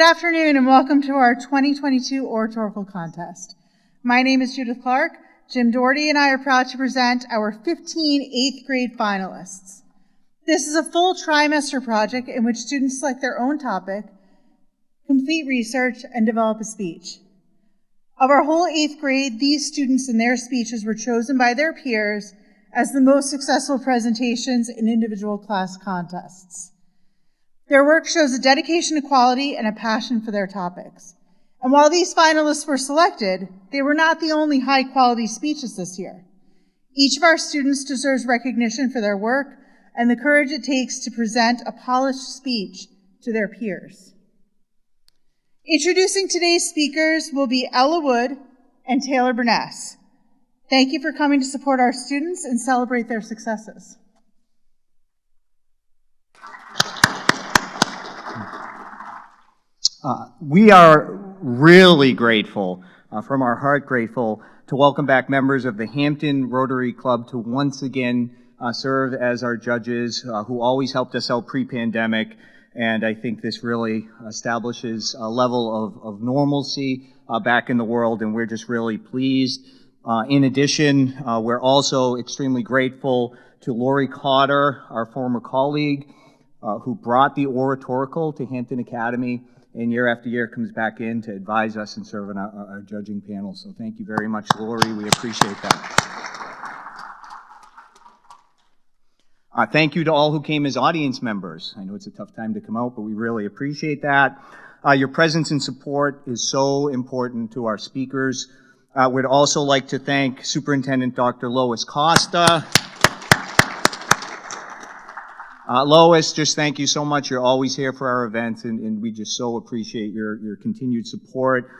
afternoon and welcome to our 2022 Oratorical Contest. My name is Judith Clark. Jim Doherty and I are proud to present our 15 8th grade finalists. This is a full trimester project in which students select their own topic, complete research, and develop a speech. Of our whole 8th grade, these students and their speeches were chosen by their peers as the most successful presentations in individual class contests. Their work shows a dedication to quality and a passion for their topics. And while these finalists were selected, they were not the only high-quality speeches this year. Each of our students deserves recognition for their work and the courage it takes to present a polished speech to their peers. Introducing today's speakers will be Ella Wood and Taylor Burness. Thank you for coming to support our students and celebrate their successes. We are really grateful, from our heart grateful, to welcome back members of the Hampton Rotary Club to once again serve as our judges, who always helped us out pre-pandemic. And I think this really establishes a level of normalcy back in the world, and we're just really pleased. In addition, we're also extremely grateful to Lori Cotter, our former colleague, who brought the Oratorical to Hampton Academy, and year after year comes back in to advise us and serve on our judging panel. So thank you very much, Lori. We appreciate that. Thank you to all who came as audience members. I know it's a tough time to come out, but we really appreciate that. Your presence and support is so important to our speakers. We'd also like to thank Superintendent Dr. Lois Costa. Lois, just thank you so much. You're always here for our events, and we just so appreciate your continued support.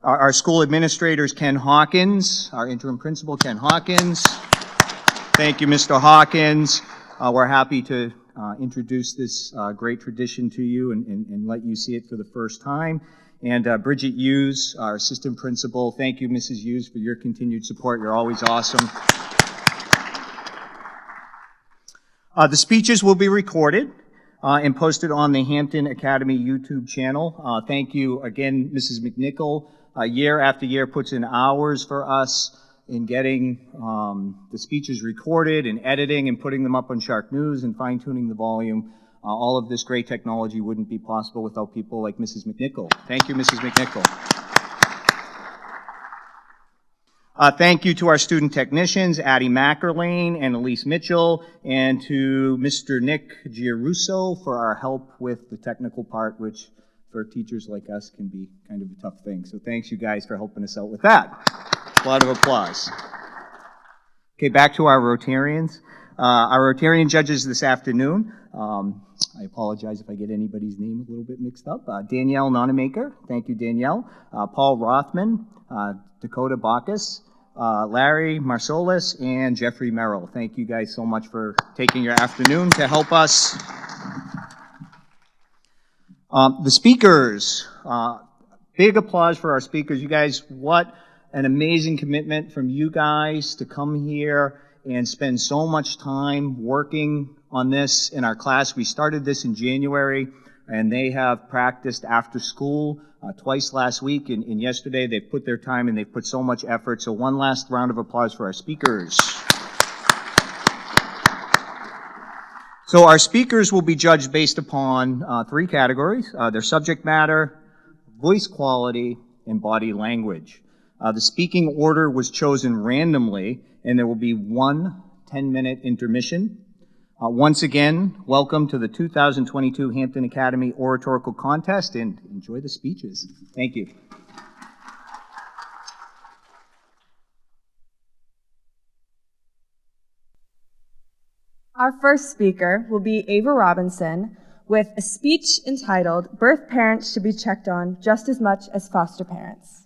Our school administrators, Ken Hawkins, our interim principal, Ken Hawkins. Thank you, Mr. Hawkins. We're happy to introduce this great tradition to you and let you see it for the first time. And Bridget Hughes, our assistant principal. Thank you, Mrs. Hughes, for your continued support. You're always awesome. The speeches will be recorded and posted on the Hampton Academy YouTube channel. Thank you again, Mrs. McNichol. Year after year puts in hours for us in getting the speeches recorded and editing and putting them up on Shark News and fine-tuning the volume. All of this great technology wouldn't be possible without people like Mrs. McNichol. Thank you, Mrs. McNichol. Thank you to our student technicians, Addie Mackerlane and Elise Mitchell, and to Mr. Nick Giarusso for our help with the technical part, which for teachers like us can be kind of a tough thing. So thanks you guys for helping us out with that. A lot of applause. Okay, back to our Rotarians. Our Rotarian judges this afternoon, I apologize if I get anybody's name a little bit mixed up. Danielle Nonamaker, thank you, Danielle. Paul Rothman, Dakota Bacchus, Larry Marsolis, and Jeffrey Merrill. Thank you guys so much for taking your afternoon to help us. The speakers, big applause for our speakers. You guys, what an amazing commitment from you guys to come here and spend so much time working on this in our class. We started this in January, and they have practiced after school twice last week, and yesterday. They've put their time and they've put so much effort. So one last round of applause for our speakers. So our speakers will be judged based upon 3 categories: their subject matter, voice quality, and body language. The speaking order was chosen randomly, and there will be one 10-minute intermission. Once again, welcome to the 2022 Hampton Academy Oratorical Contest, and enjoy the speeches. Thank you. Our first speaker will be Ava Robinson with a speech entitled, "Birth Parents Should Be Checked On Just as Much as Foster Parents."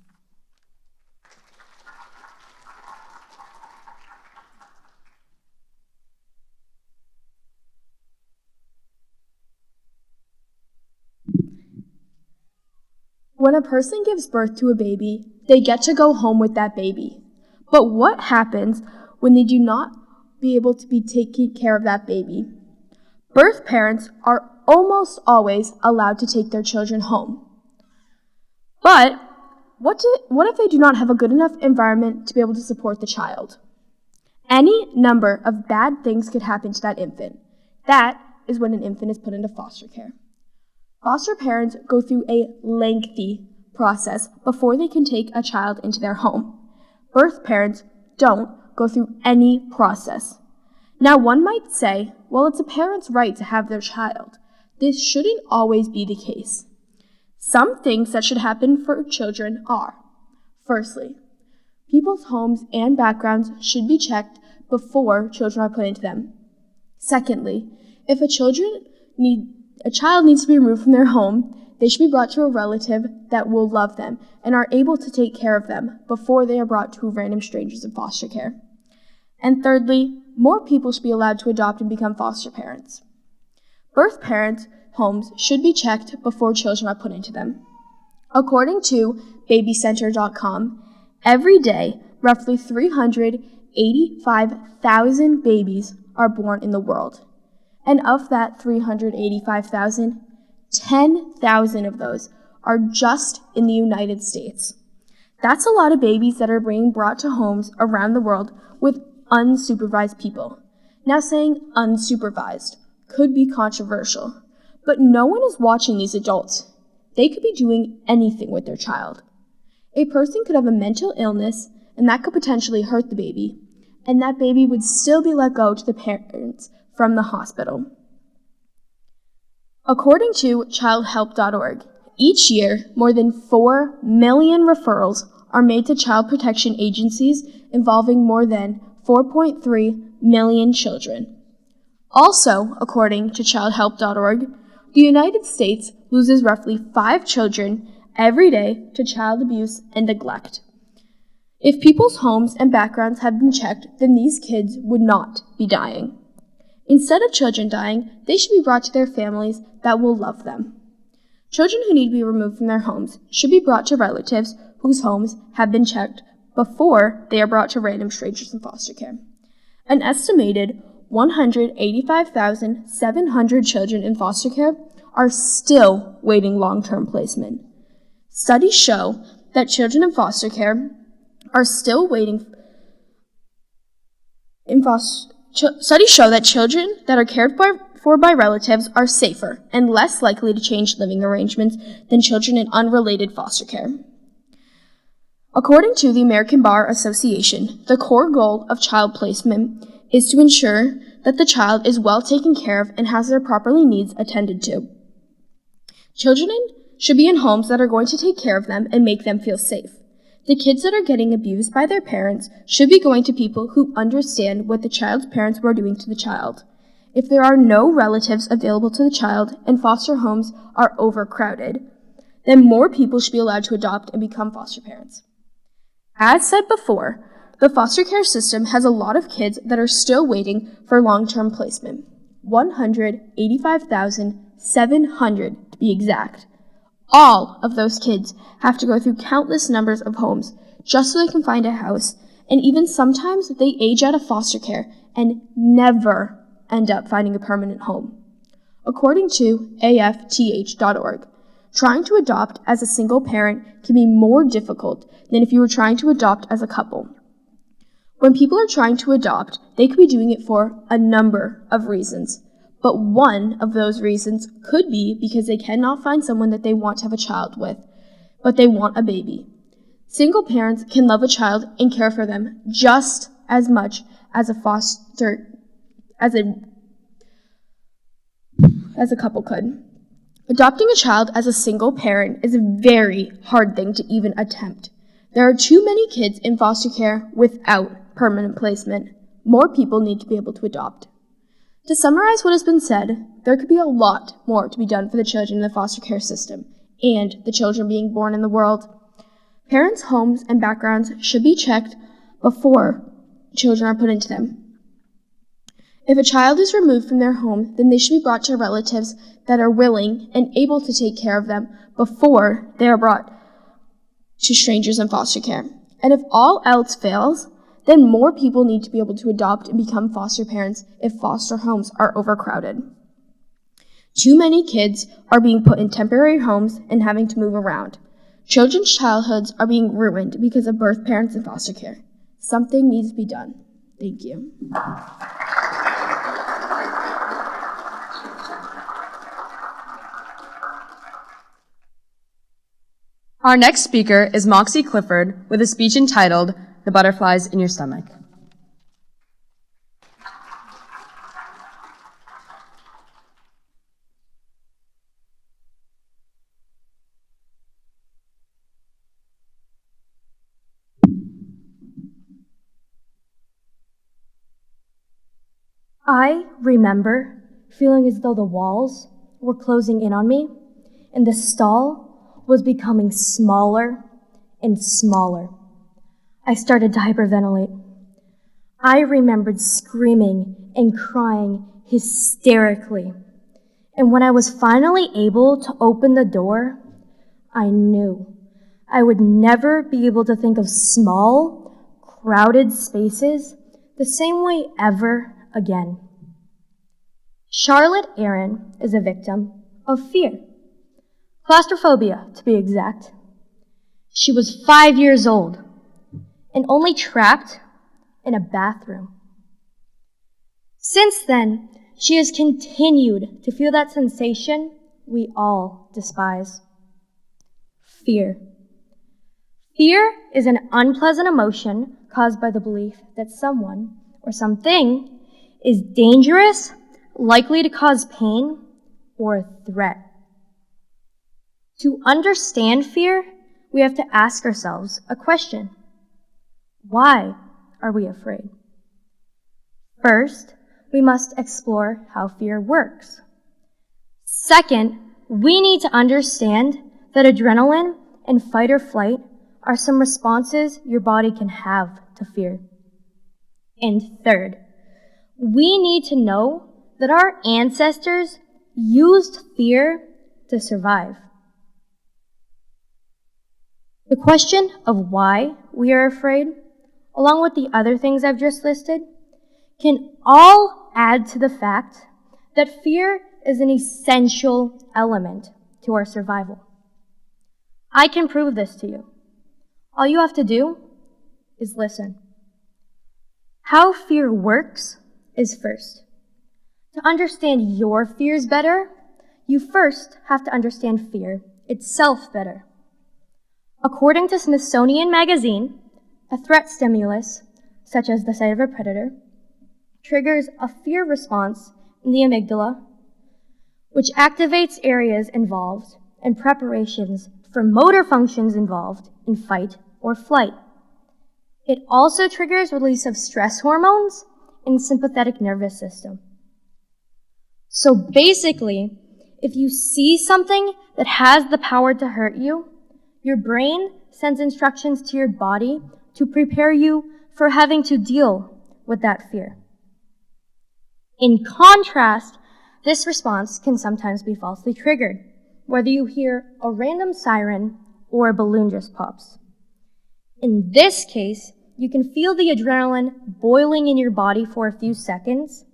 When a person gives birth to a baby, they get to go home with that baby. But what happens when they do not be able to be taking care of that baby? Birth parents are almost always allowed to take their children home. But what if they do not have a good enough environment to be able to support the child? Any number of bad things could happen to that infant. That is when an infant is put into foster care. Foster parents go through a lengthy process before they can take a child into their home. Birth parents don't go through any process. Now, one might say, well, it's a parent's right to have their child. This shouldn't always be the case. Some things that should happen for children are, firstly, people's homes and backgrounds should be checked before children are put into them. Secondly, if a child needs to be removed from their home, they should be brought to a relative that will love them and are able to take care of them before they are brought to random strangers in foster care. And thirdly, more people should be allowed to adopt and become foster parents. Birth parents' homes should be checked before children are put into them. According to babycenter.com, every day, roughly 385,000 babies are born in the world. And of that 385,000, 10,000 of those are just in the United States. That's a lot of babies that are being brought to homes around the world with unsupervised people. Now, saying unsupervised could be controversial, but no one is watching these adults. They could be doing anything with their child. A person could have a mental illness, and that could potentially hurt the baby, and that baby would still be let go to the parents from the hospital. According to childhelp.org, each year, more than 4 million referrals are made to child protection agencies involving more than 4.3 million children. Also, according to childhelp.org, the United States loses roughly 5 children every day to child abuse and neglect. If people's homes and backgrounds had been checked, then these kids would not be dying. Instead of children dying, they should be brought to their families that will love them. Children who need to be removed from their homes should be brought to relatives whose homes have been checked before they are brought to random strangers in foster care. An estimated 185,700 children in foster care are still waiting long-term placement. Studies show that children in foster care are still waiting Studies show that children that are cared for by relatives are safer and less likely to change living arrangements than children in unrelated foster care. According to the American Bar Association, the core goal of child placement is to ensure that the child is well taken care of and has their properly needs attended to. Children should be in homes that are going to take care of them and make them feel safe. The kids that are getting abused by their parents should be going to people who understand what the child's parents were doing to the child. If there are no relatives available to the child and foster homes are overcrowded, then more people should be allowed to adopt and become foster parents. As said before, the foster care system has a lot of kids that are still waiting for long-term placement. 185,700 to be exact. All of those kids have to go through countless numbers of homes just so they can find a house, and even sometimes they age out of foster care and never end up finding a permanent home. According to AFTH.org, trying to adopt as a single parent can be more difficult than if you were trying to adopt as a couple. When people are trying to adopt, they could be doing it for a number of reasons. But one of those reasons could be because they cannot find someone that they want to have a child with, but they want a baby. Single parents can love a child and care for them just as much as a couple could. Adopting a child as a single parent is a very hard thing to even attempt. There are too many kids in foster care without permanent placement. More people need to be able to adopt. To summarize what has been said, there could be a lot more to be done for the children in the foster care system and the children being born in the world. Parents' homes and backgrounds should be checked before children are put into them. If a child is removed from their home, then they should be brought to relatives that are willing and able to take care of them before they are brought to strangers in foster care. And if all else fails, then more people need to be able to adopt and become foster parents if foster homes are overcrowded. Too many kids are being put in temporary homes and having to move around. Children's childhoods are being ruined because of birth parents in foster care. Something needs to be done. Thank you. Our next speaker is Moxie Clifford with a speech entitled The Butterflies in Your Stomach. I remember feeling as though the walls were closing in on me and the stall was becoming smaller and smaller. I started to hyperventilate. I remembered screaming and crying hysterically. And when I was finally able to open the door, I knew I would never be able to think of small, crowded spaces the same way ever again. Charlotte Aaron is a victim of fear. Claustrophobia, to be exact. She was 5 years old and only trapped in a bathroom. Since then, she has continued to feel that sensation we all despise. Fear. Fear is an unpleasant emotion caused by the belief that someone or something is dangerous, likely to cause pain, or a threat. To understand fear, we have to ask ourselves a question. Why are we afraid? First, we must explore how fear works. Second, we need to understand that adrenaline and fight or flight are some responses your body can have to fear. And third, we need to know that our ancestors used fear to survive. The question of why we are afraid, along with the other things I've just listed, can all add to the fact that fear is an essential element to our survival. I can prove this to you. All you have to do is listen. How fear works is first. To understand your fears better, you first have to understand fear itself better. According to Smithsonian Magazine, a threat stimulus, such as the sight of a predator, triggers a fear response in the amygdala, which activates areas involved in preparations for motor functions involved in fight or flight. It also triggers release of stress hormones in the sympathetic nervous system. So basically, if you see something that has the power to hurt you, your brain sends instructions to your body to prepare you for having to deal with that fear. In contrast, this response can sometimes be falsely triggered, whether you hear a random siren or a balloon just pops. In this case, you can feel the adrenaline boiling in your body for a few seconds,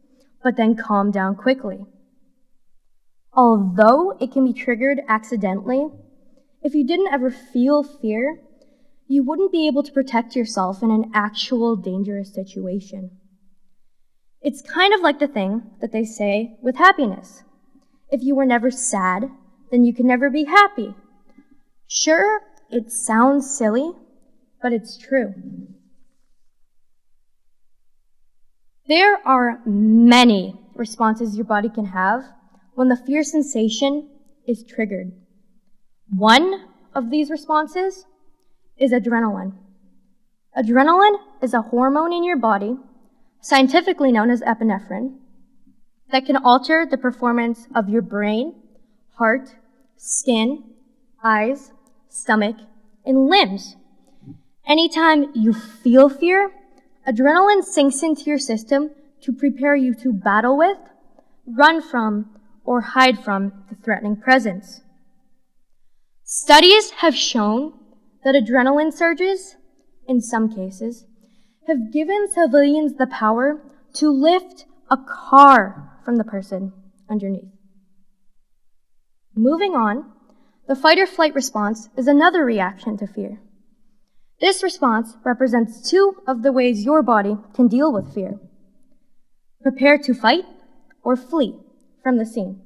but then calm down quickly. Although it can be triggered accidentally, if you didn't ever feel fear, you wouldn't be able to protect yourself in an actual dangerous situation. It's kind of like the thing that they say with happiness. If you were never sad, then you can never be happy. Sure, it sounds silly, but it's true. There are many responses your body can have when the fear sensation is triggered. One of these responses is adrenaline. Adrenaline is a hormone in your body, scientifically known as epinephrine, that can alter the performance of your brain, heart, skin, eyes, stomach, and limbs. Anytime you feel fear, adrenaline sinks into your system to prepare you to battle with, run from, or hide from the threatening presence. Studies have shown that adrenaline surges, in some cases, have given civilians the power to lift a car from the person underneath. Moving on, The fight or flight response is another reaction to fear. This response represents two of the ways your body can deal with fear. Prepare to fight or flee from the scene.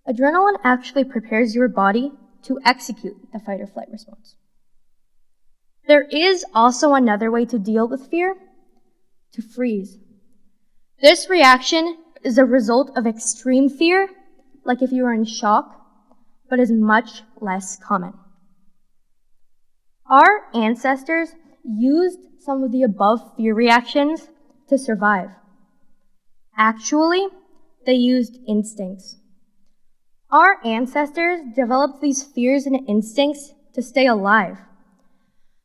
Adrenaline actually prepares your body to execute the fight or flight response. There is also another way to deal with fear, to freeze. This reaction is a result of extreme fear, like if you are in shock, but is much less common. Our ancestors used some of the above fear reactions to survive. Actually, they used instincts. Our ancestors developed these fears and instincts to stay alive.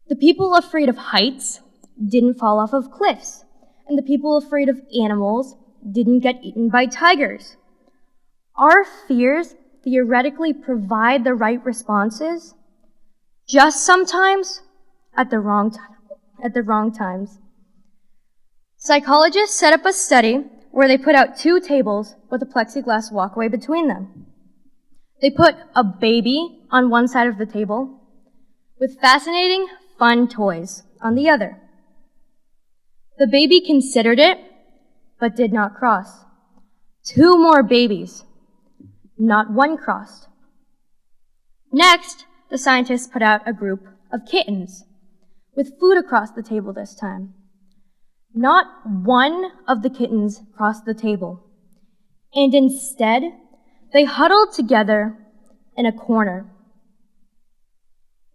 The people afraid of heights didn't fall off of cliffs, and the people afraid of animals didn't get eaten by tigers. Our fears theoretically provide the right responses, just sometimes at the wrong times. Psychologists set up a study where they put out two tables with a plexiglass walkway between them. They put a baby on one side of the table with fascinating, fun toys on the other. The baby considered it, but did not cross. Two more babies. Not one crossed. Next, the scientists put out a group of kittens with food across the table this time. Not one of the kittens crossed the table, and instead, they huddled together in a corner.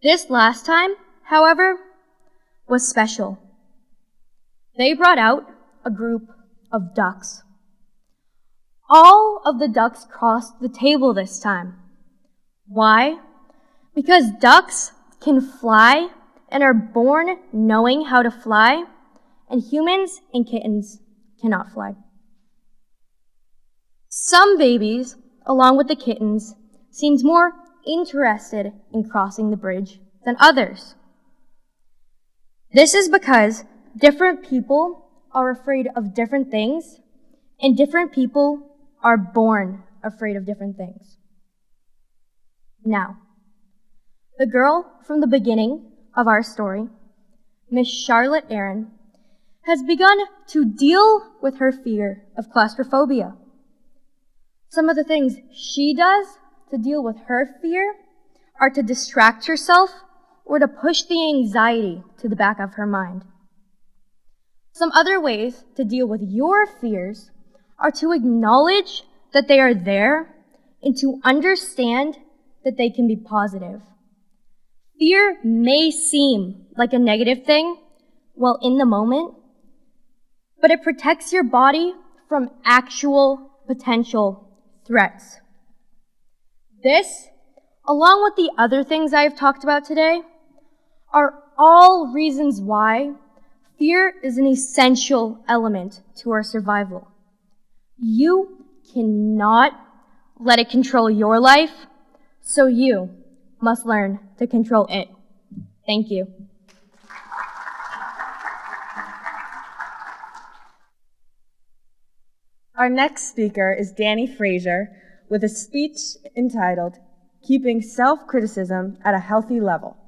This last time, however, was special. They brought out a group of ducks. All of the ducks crossed the table this time. Why? Because ducks can fly and are born knowing how to fly, and humans and kittens cannot fly. Some babies, along with the kittens, seemed more interested in crossing the bridge than others. This is because different people are afraid of different things, and different people are born afraid of different things. Now, the girl from the beginning of our story, Miss Charlotte Aaron, has begun to deal with her fear of claustrophobia. Some of the things she does to deal with her fear are to distract herself or to push the anxiety to the back of her mind. Some other ways to deal with your fears are to acknowledge that they are there and to understand that they can be positive. Fear may seem like a negative thing while in the moment, but it protects your body from actual potential threats. This, along with the other things I have talked about today, are all reasons why fear is an essential element to our survival. You cannot let it control your life, so you must learn to control it. Thank you. Our next speaker is Dani Frazier with a speech entitled, Keeping Self-Criticism at a Healthy Level.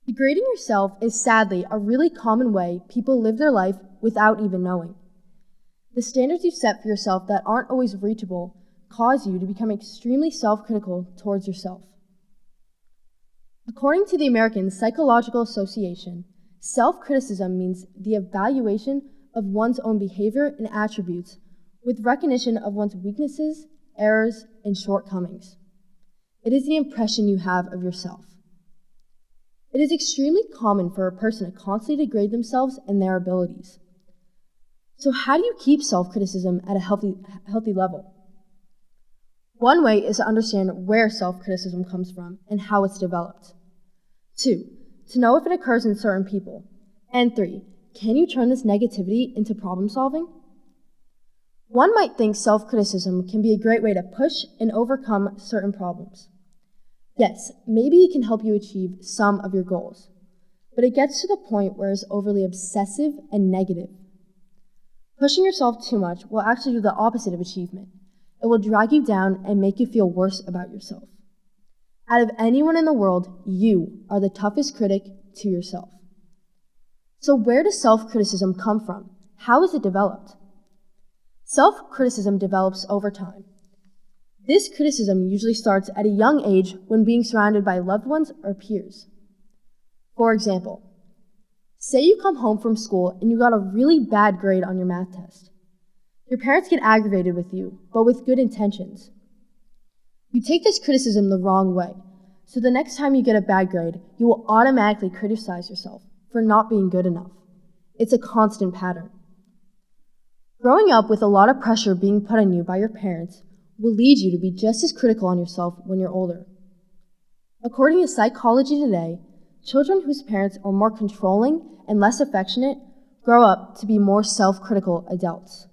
Degrading yourself is sadly a really common way people live their life without even knowing. The standards you set for yourself that aren't always reachable cause you to become extremely self-critical towards yourself. According to the American Psychological Association, self-criticism means the evaluation of one's own behavior and attributes with recognition of one's weaknesses, errors, and shortcomings. It is the impression you have of yourself. It is extremely common for a person to constantly degrade themselves and their abilities. So how do you keep self-criticism at a healthy level? One way is to understand where self-criticism comes from and how it's developed. 2, to know if it occurs in certain people. And 3, can you turn this negativity into problem solving? One might think self-criticism can be a great way to push and overcome certain problems. Yes, maybe it can help you achieve some of your goals, but it gets to the point where it's overly obsessive and negative. Pushing yourself too much will actually do the opposite of achievement. It will drag you down and make you feel worse about yourself. Out of anyone in the world, you are the toughest critic to yourself. So where does self-criticism come from? How is it developed? Self-criticism develops over time. This criticism usually starts at a young age when being surrounded by loved ones or peers. For example, say you come home from school and you got a really bad grade on your math test. Your parents get aggravated with you, but with good intentions. You take this criticism the wrong way, so the next time you get a bad grade, you will automatically criticize yourself for not being good enough. It's a constant pattern. Growing up with a lot of pressure being put on you by your parents will lead you to be just as critical on yourself when you're older. According to Psychology Today, children whose parents are more controlling and less affectionate grow up to be more self-critical adults.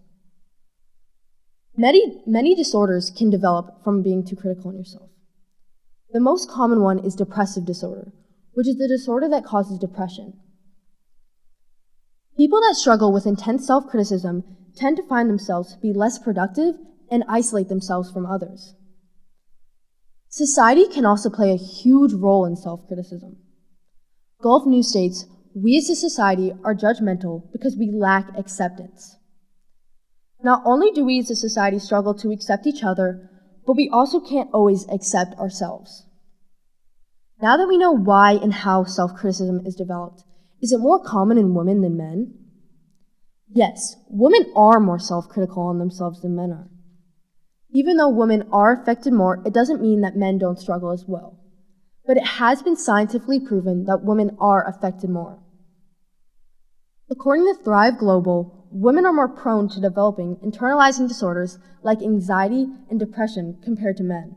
Many disorders can develop from being too critical on yourself. The most common one is depressive disorder, which is the disorder that causes depression. People that struggle with intense self-criticism tend to find themselves to be less productive and isolate themselves from others. Society can also play a huge role in self-criticism. Gulf News states, "We as a society are judgmental because we lack acceptance." Not only do we as a society struggle to accept each other, but we also can't always accept ourselves. Now that we know why and how self-criticism is developed, is it more common in women than men? Yes, women are more self-critical on themselves than men are. Even though women are affected more, it doesn't mean that men don't struggle as well. But it has been scientifically proven that women are affected more. According to Thrive Global, women are more prone to developing internalizing disorders like anxiety and depression compared to men.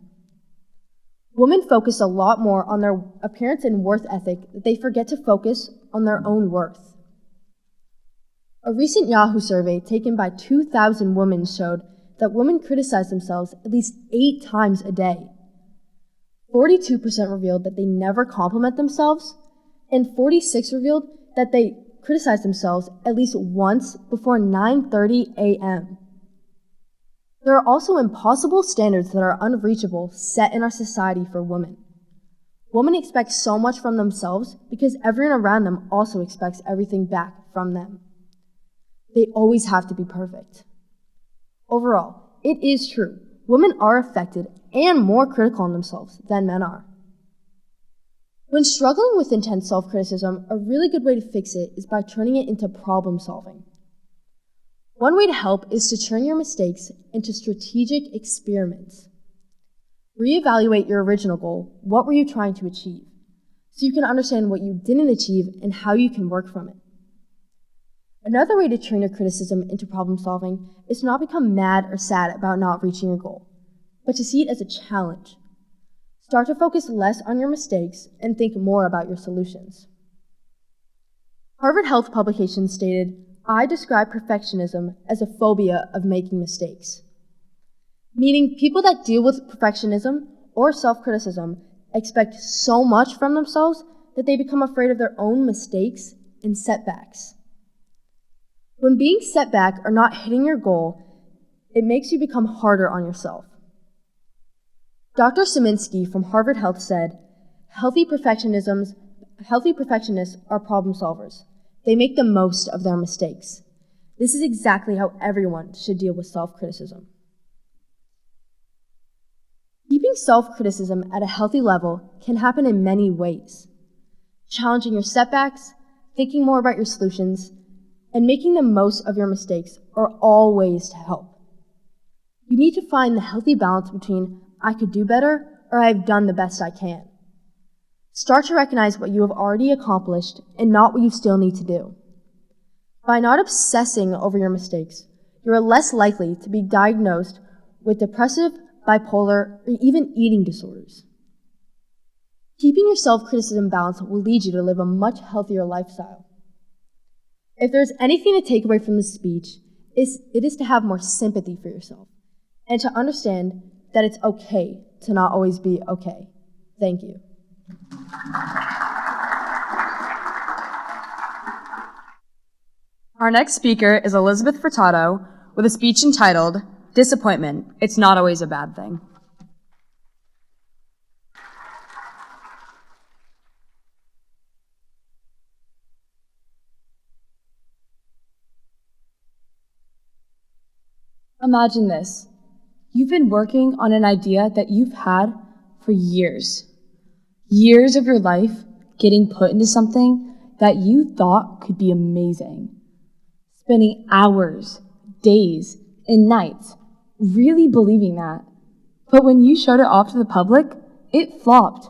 Women focus a lot more on their appearance and worth ethic that they forget to focus on their own worth. A recent Yahoo survey taken by 2,000 women showed that women criticize themselves at least 8 times a day. 42% revealed that they never compliment themselves, and 46% revealed that they criticize themselves at least once before 9:30 a.m. There are also impossible standards that are unreachable set in our society for women. Women expect so much from themselves because everyone around them also expects everything back from them. They always have to be perfect. Overall, it is true, women are affected and more critical on themselves than men are. When struggling with intense self-criticism, a really good way to fix it is by turning it into problem solving. One way to help is to turn your mistakes into strategic experiments. Reevaluate your original goal. What were you trying to achieve? So you can understand what you didn't achieve and how you can work from it. Another way to turn your criticism into problem solving is to not become mad or sad about not reaching your goal, but to see it as a challenge. Start to focus less on your mistakes and think more about your solutions. Harvard Health publication stated, "I describe perfectionism as a phobia of making mistakes." Meaning people that deal with perfectionism or self-criticism expect so much from themselves that they become afraid of their own mistakes and setbacks. When being set back or not hitting your goal, it makes you become harder on yourself. Dr. Saminsky from Harvard Health said, healthy perfectionists are problem solvers. They make the most of their mistakes. This is exactly how everyone should deal with self-criticism. Keeping self-criticism at a healthy level can happen in many ways. Challenging your setbacks, thinking more about your solutions, and making the most of your mistakes are all ways to help. You need to find the healthy balance between I could do better or I've done the best I can. Start to recognize what you have already accomplished and not what you still need to do. By not obsessing over your mistakes, you are less likely to be diagnosed with depressive, bipolar, or even eating disorders. Keeping your self-criticism balanced will lead you to live a much healthier lifestyle. If there's anything to take away from this speech, it is to have more sympathy for yourself and to understand that it's okay to not always be okay. Thank you. Our next speaker is Elizabeth Furtado with a speech entitled, Disappointment, It's Not Always a Bad Thing. Imagine this. You've been working on an idea that you've had for years. Years of your life getting put into something that you thought could be amazing. Spending hours, days, and nights really believing that. But when you showed it off to the public, it flopped.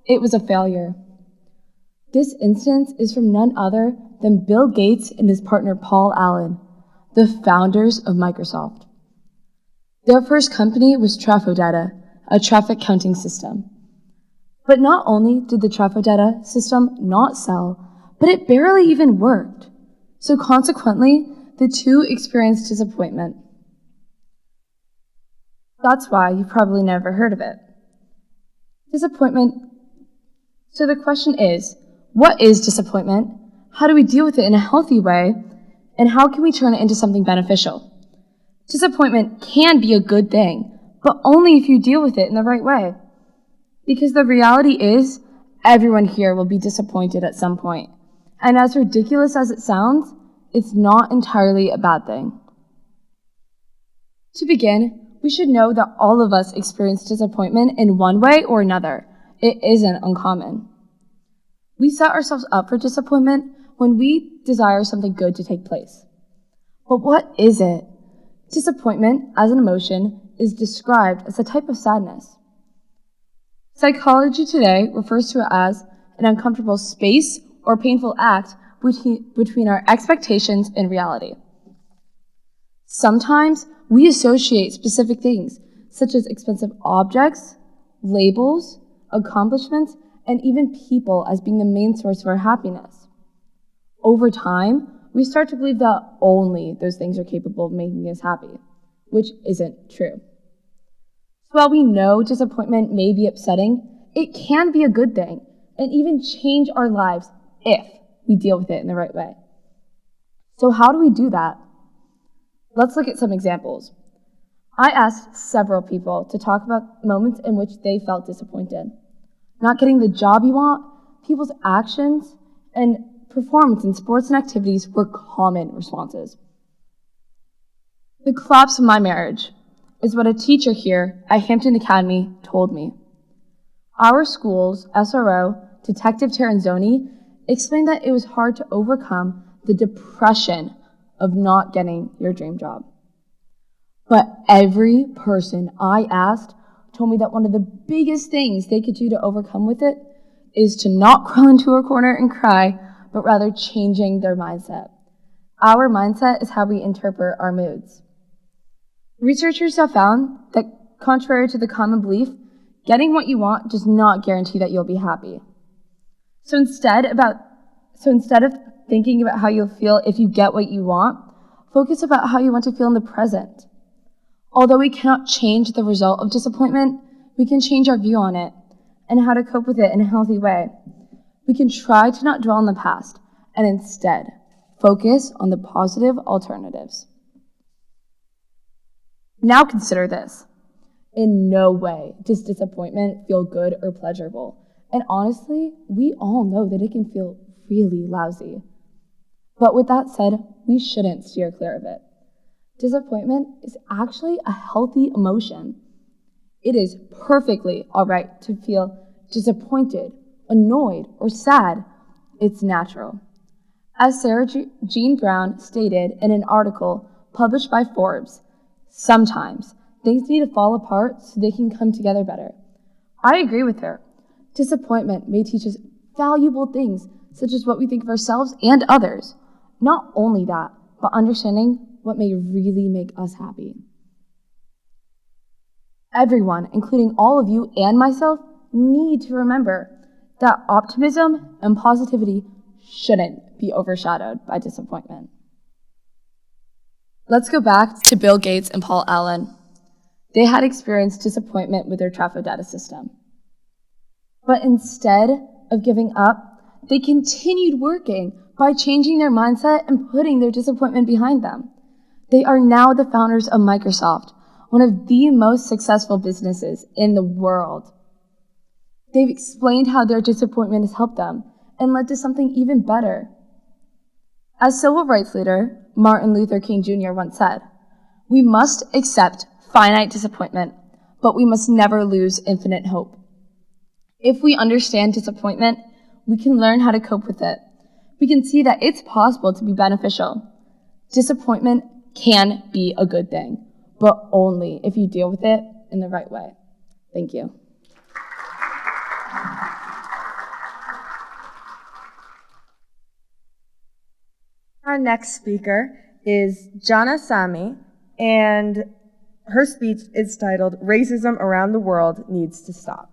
It was a failure. This instance is from none other than Bill Gates and his partner Paul Allen, the founders of Microsoft. Their first company was Trafodata, a traffic counting system. But not only did the Trafodata system not sell, but it barely even worked. So consequently, the two experienced disappointment. That's why you've probably never heard of it. Disappointment. So the question is, what is disappointment? How do we deal with it in a healthy way? And how can we turn it into something beneficial? Disappointment can be a good thing, but only if you deal with it in the right way. Because the reality is, everyone here will be disappointed at some point. And as ridiculous as it sounds, it's not entirely a bad thing. To begin, we should know that all of us experience disappointment in one way or another. It isn't uncommon. We set ourselves up for disappointment when we desire something good to take place. But what is it? Disappointment, as an emotion, is described as a type of sadness. Psychology today refers to it as an uncomfortable space or painful act between our expectations and reality. Sometimes we associate specific things, such as expensive objects, labels, accomplishments, and even people as being the main source of our happiness. Over time, we start to believe that only those things are capable of making us happy, which isn't true. So while we know disappointment may be upsetting, it can be a good thing and even change our lives if we deal with it in the right way. So how do we do that? Let's look at some examples. I asked several people to talk about moments in which they felt disappointed. Not getting the job you want, people's actions, and performance in sports and activities were common responses. The collapse of my marriage is what a teacher here at Hampton Academy told me. Our school's SRO, Detective Terranzoni, explained that it was hard to overcome the depression of not getting your dream job. But every person I asked told me that one of the biggest things they could do to overcome with it is to not crawl into a corner and cry, but rather changing their mindset. Our mindset is how we interpret our moods. Researchers have found that, contrary to the common belief, getting what you want does not guarantee that you'll be happy. So instead of thinking about how you'll feel if you get what you want, focus about how you want to feel in the present. Although we cannot change the result of disappointment, we can change our view on it and how to cope with it in a healthy way. We can try to not dwell on the past and instead focus on the positive alternatives. Now consider this. In no way does disappointment feel good or pleasurable. And honestly, we all know that it can feel really lousy. But with that said, we shouldn't steer clear of it. Disappointment is actually a healthy emotion. It is perfectly all right to feel disappointed, annoyed, or sad. It's natural. As Sarah Jean Brown stated in an article published by Forbes, sometimes things need to fall apart so they can come together better. I agree with her. Disappointment may teach us valuable things, such as what we think of ourselves and others. Not only that, but understanding what may really make us happy. Everyone, including all of you and myself, need to remember that optimism and positivity shouldn't be overshadowed by disappointment. Let's go back to Bill Gates and Paul Allen. They had experienced disappointment with their Trafodata system. But instead of giving up, they continued working by changing their mindset and putting their disappointment behind them. They are now the founders of Microsoft, one of the most successful businesses in the world. They've explained how their disappointment has helped them and led to something even better. As civil rights leader Martin Luther King Jr. once said, "We must accept finite disappointment, but we must never lose infinite hope." If we understand disappointment, we can learn how to cope with it. We can see that it's possible to be beneficial. Disappointment can be a good thing, but only if you deal with it in the right way. Thank you. Our next speaker is Jana Sami, and her speech is titled, "Racism Around the World Needs to Stop."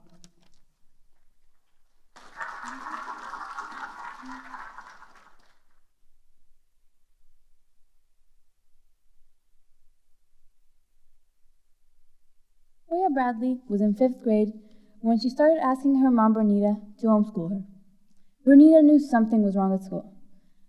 Toya Bradley was in 5th grade when she started asking her mom, Bernita, to homeschool her. Bernita knew something was wrong at school.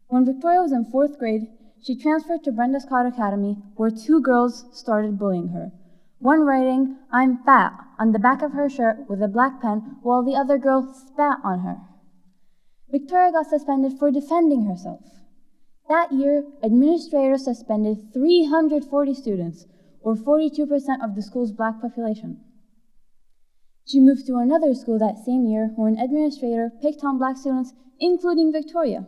When Victoria was in 4th grade, she transferred to Brenda Scott Academy, where 2 girls started bullying her. One writing, "I'm fat," on the back of her shirt with a black pen, while the other girl spat on her. Victoria got suspended for defending herself. That year, administrators suspended 340 students, or 42% of the school's black population. She moved to another school that same year where an administrator picked on black students, including Victoria.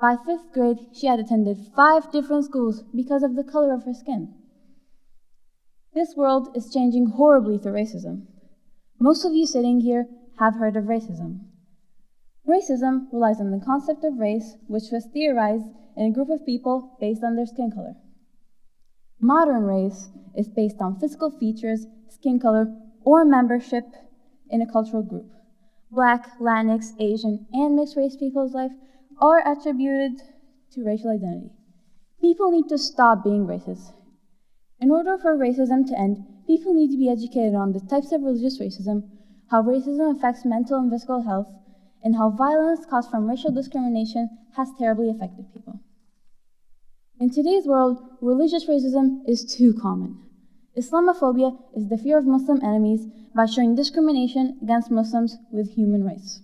By 5th grade, she had attended 5 different schools because of the color of her skin. This world is changing horribly through racism. Most of you sitting here have heard of racism. Racism relies on the concept of race, which was theorized in a group of people based on their skin color. Modern race is based on physical features, skin color, or membership in a cultural group. Black, Latinx, Asian, and mixed-race people's life are attributed to racial identity. People need to stop being racist. In order for racism to end, people need to be educated on the types of religious racism, how racism affects mental and physical health, and how violence caused from racial discrimination has terribly affected people. In today's world, religious racism is too common. Islamophobia is the fear of Muslim enemies by showing discrimination against Muslims with human rights.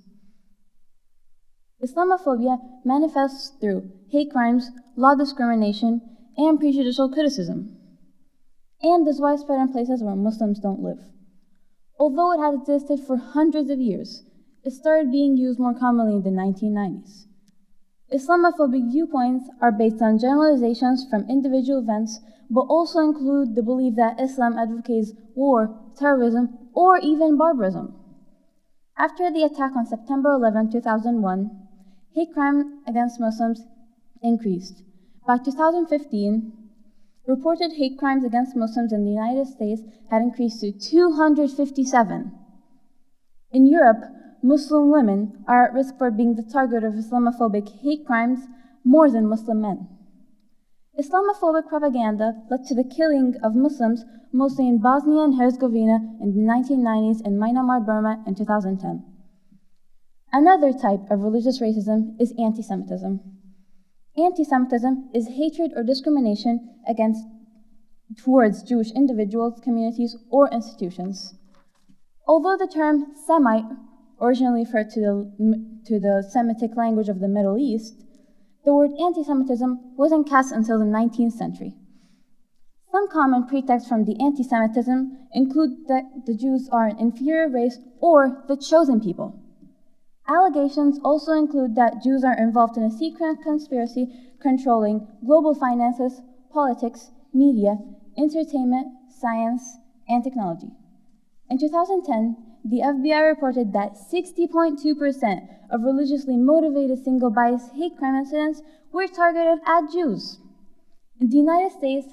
Islamophobia manifests through hate crimes, law discrimination, and prejudicial criticism, and is widespread in places where Muslims don't live. Although it had existed for hundreds of years, it started being used more commonly in the 1990s. Islamophobic viewpoints are based on generalizations from individual events, but also include the belief that Islam advocates war, terrorism, or even barbarism. After the attack on September 11, 2001, hate crime against Muslims increased. By 2015, reported hate crimes against Muslims in the United States had increased to 257. In Europe, Muslim women are at risk for being the target of Islamophobic hate crimes more than Muslim men. Islamophobic propaganda led to the killing of Muslims, mostly in Bosnia and Herzegovina in the 1990s and Myanmar, Burma in 2010. Another type of religious racism is anti-Semitism. Anti-Semitism is hatred or discrimination towards Jewish individuals, communities, or institutions. Although the term Semite originally referred to the Semitic language of the Middle East, the word anti-Semitism wasn't cast until the 19th century. Some common pretexts from the anti-Semitism include that the Jews are an inferior race or the chosen people. Allegations also include that Jews are involved in a secret conspiracy controlling global finances, politics, media, entertainment, science, and technology. In 2010, the FBI reported that 60.2% of religiously motivated single-bias hate crime incidents were targeted at Jews. In the United States,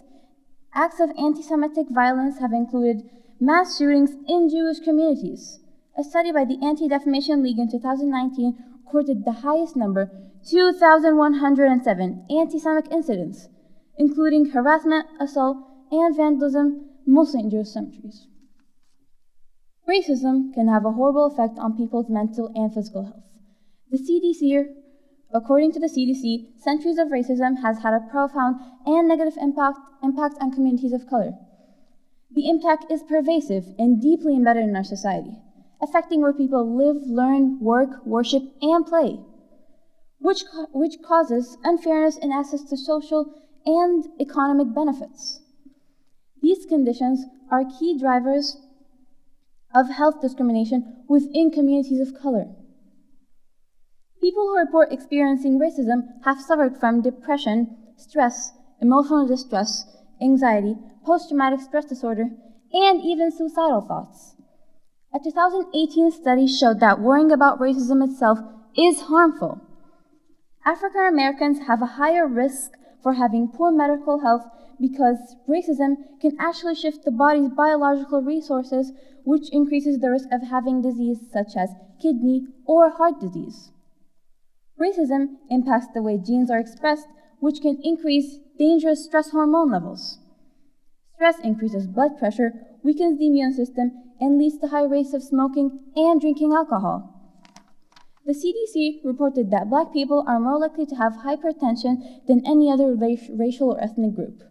acts of anti-Semitic violence have included mass shootings in Jewish communities. A study by the Anti-Defamation League in 2019 recorded the highest number, 2,107 anti-Semitic incidents, including harassment, assault, and vandalism, mostly in Jewish cemeteries. Racism can have a horrible effect on people's mental and physical health. According to the CDC, centuries of racism has had a profound and negative impact on communities of color. The impact is pervasive and deeply embedded in our society, affecting where people live, learn, work, worship, and play, which causes unfairness in access to social and economic benefits. These conditions are key drivers of health discrimination within communities of color. People who report experiencing racism have suffered from depression, stress, emotional distress, anxiety, post-traumatic stress disorder, and even suicidal thoughts. A 2018 study showed that worrying about racism itself is harmful. African Americans have a higher risk for having poor medical health because racism can actually shift the body's biological resources, which increases the risk of having disease such as kidney or heart disease. Racism impacts the way genes are expressed, which can increase dangerous stress hormone levels. Stress increases blood pressure, weakens the immune system, and leads to high rates of smoking and drinking alcohol. The CDC reported that Black people are more likely to have hypertension than any other racial or ethnic group.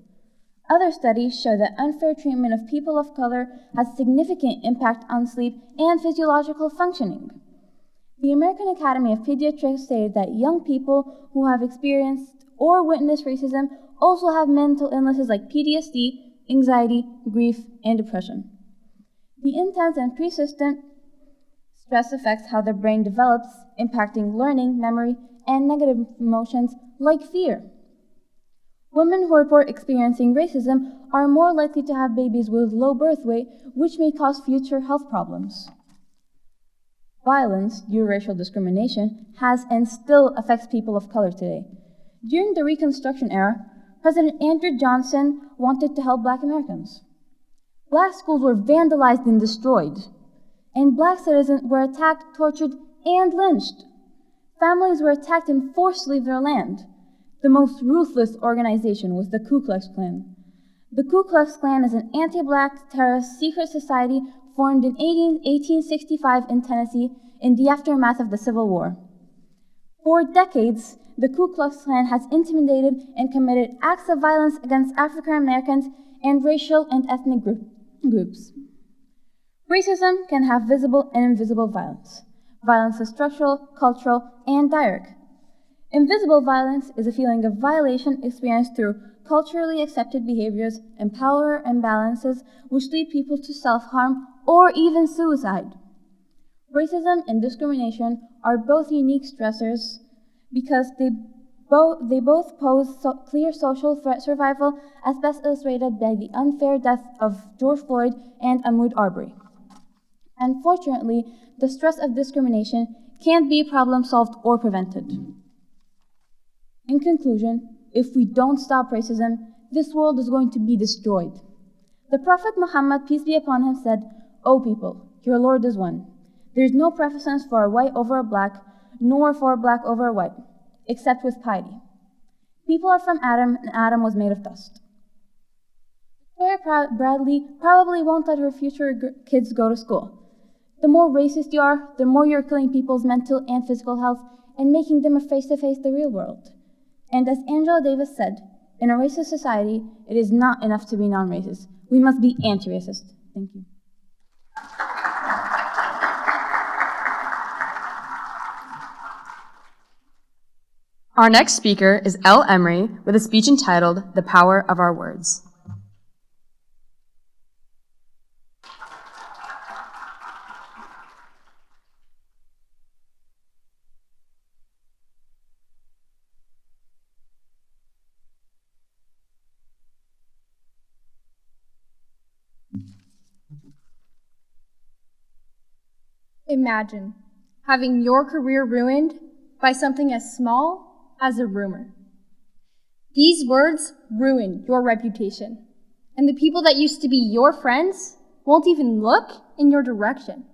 Other studies show that unfair treatment of people of color has significant impact on sleep and physiological functioning. The American Academy of Pediatrics stated that young people who have experienced or witnessed racism also have mental illnesses like PTSD, anxiety, grief, and depression. The intense and persistent stress affects how the brain develops, impacting learning, memory, and negative emotions like fear. Women who report experiencing racism are more likely to have babies with low birth weight, which may cause future health problems. Violence due to racial discrimination has and still affects people of color today. During the Reconstruction era, President Andrew Johnson wanted to help Black Americans. Black schools were vandalized and destroyed, and Black citizens were attacked, tortured, and lynched. Families were attacked and forced to leave their land. The most ruthless organization was the Ku Klux Klan. The Ku Klux Klan is an anti-Black terrorist secret society formed in 1865 in Tennessee in the aftermath of the Civil War. For decades, the Ku Klux Klan has intimidated and committed acts of violence against African Americans and racial and ethnic groups. Racism can have visible and invisible violence. Violence is structural, cultural, and direct. Invisible violence is a feeling of violation experienced through culturally accepted behaviors and power imbalances which lead people to self-harm or even suicide. Racism and discrimination are both unique stressors because they both pose clear social threat survival, as best illustrated by the unfair death of George Floyd and Ahmaud Arbery. Unfortunately, the stress of discrimination can't be problem solved or prevented. In conclusion, if we don't stop racism, this world is going to be destroyed. The Prophet Muhammad, peace be upon him, said, "O people, your Lord is one. There is no preference for a white over a black, nor for a black over a white, except with piety. People are from Adam, and Adam was made of dust." Victoria Bradley probably won't let her future kids go to school. The more racist you are, the more you're killing people's mental and physical health and making them afraid to face the real world. And as Angela Davis said, in a racist society, it is not enough to be non-racist. We must be anti-racist. Thank you. Our next speaker is lEmery with a speech entitled "The Power of Our Words." Imagine having your career ruined by something as small as a rumor. These words ruin your reputation, and the people that used to be your friends won't even look in your direction.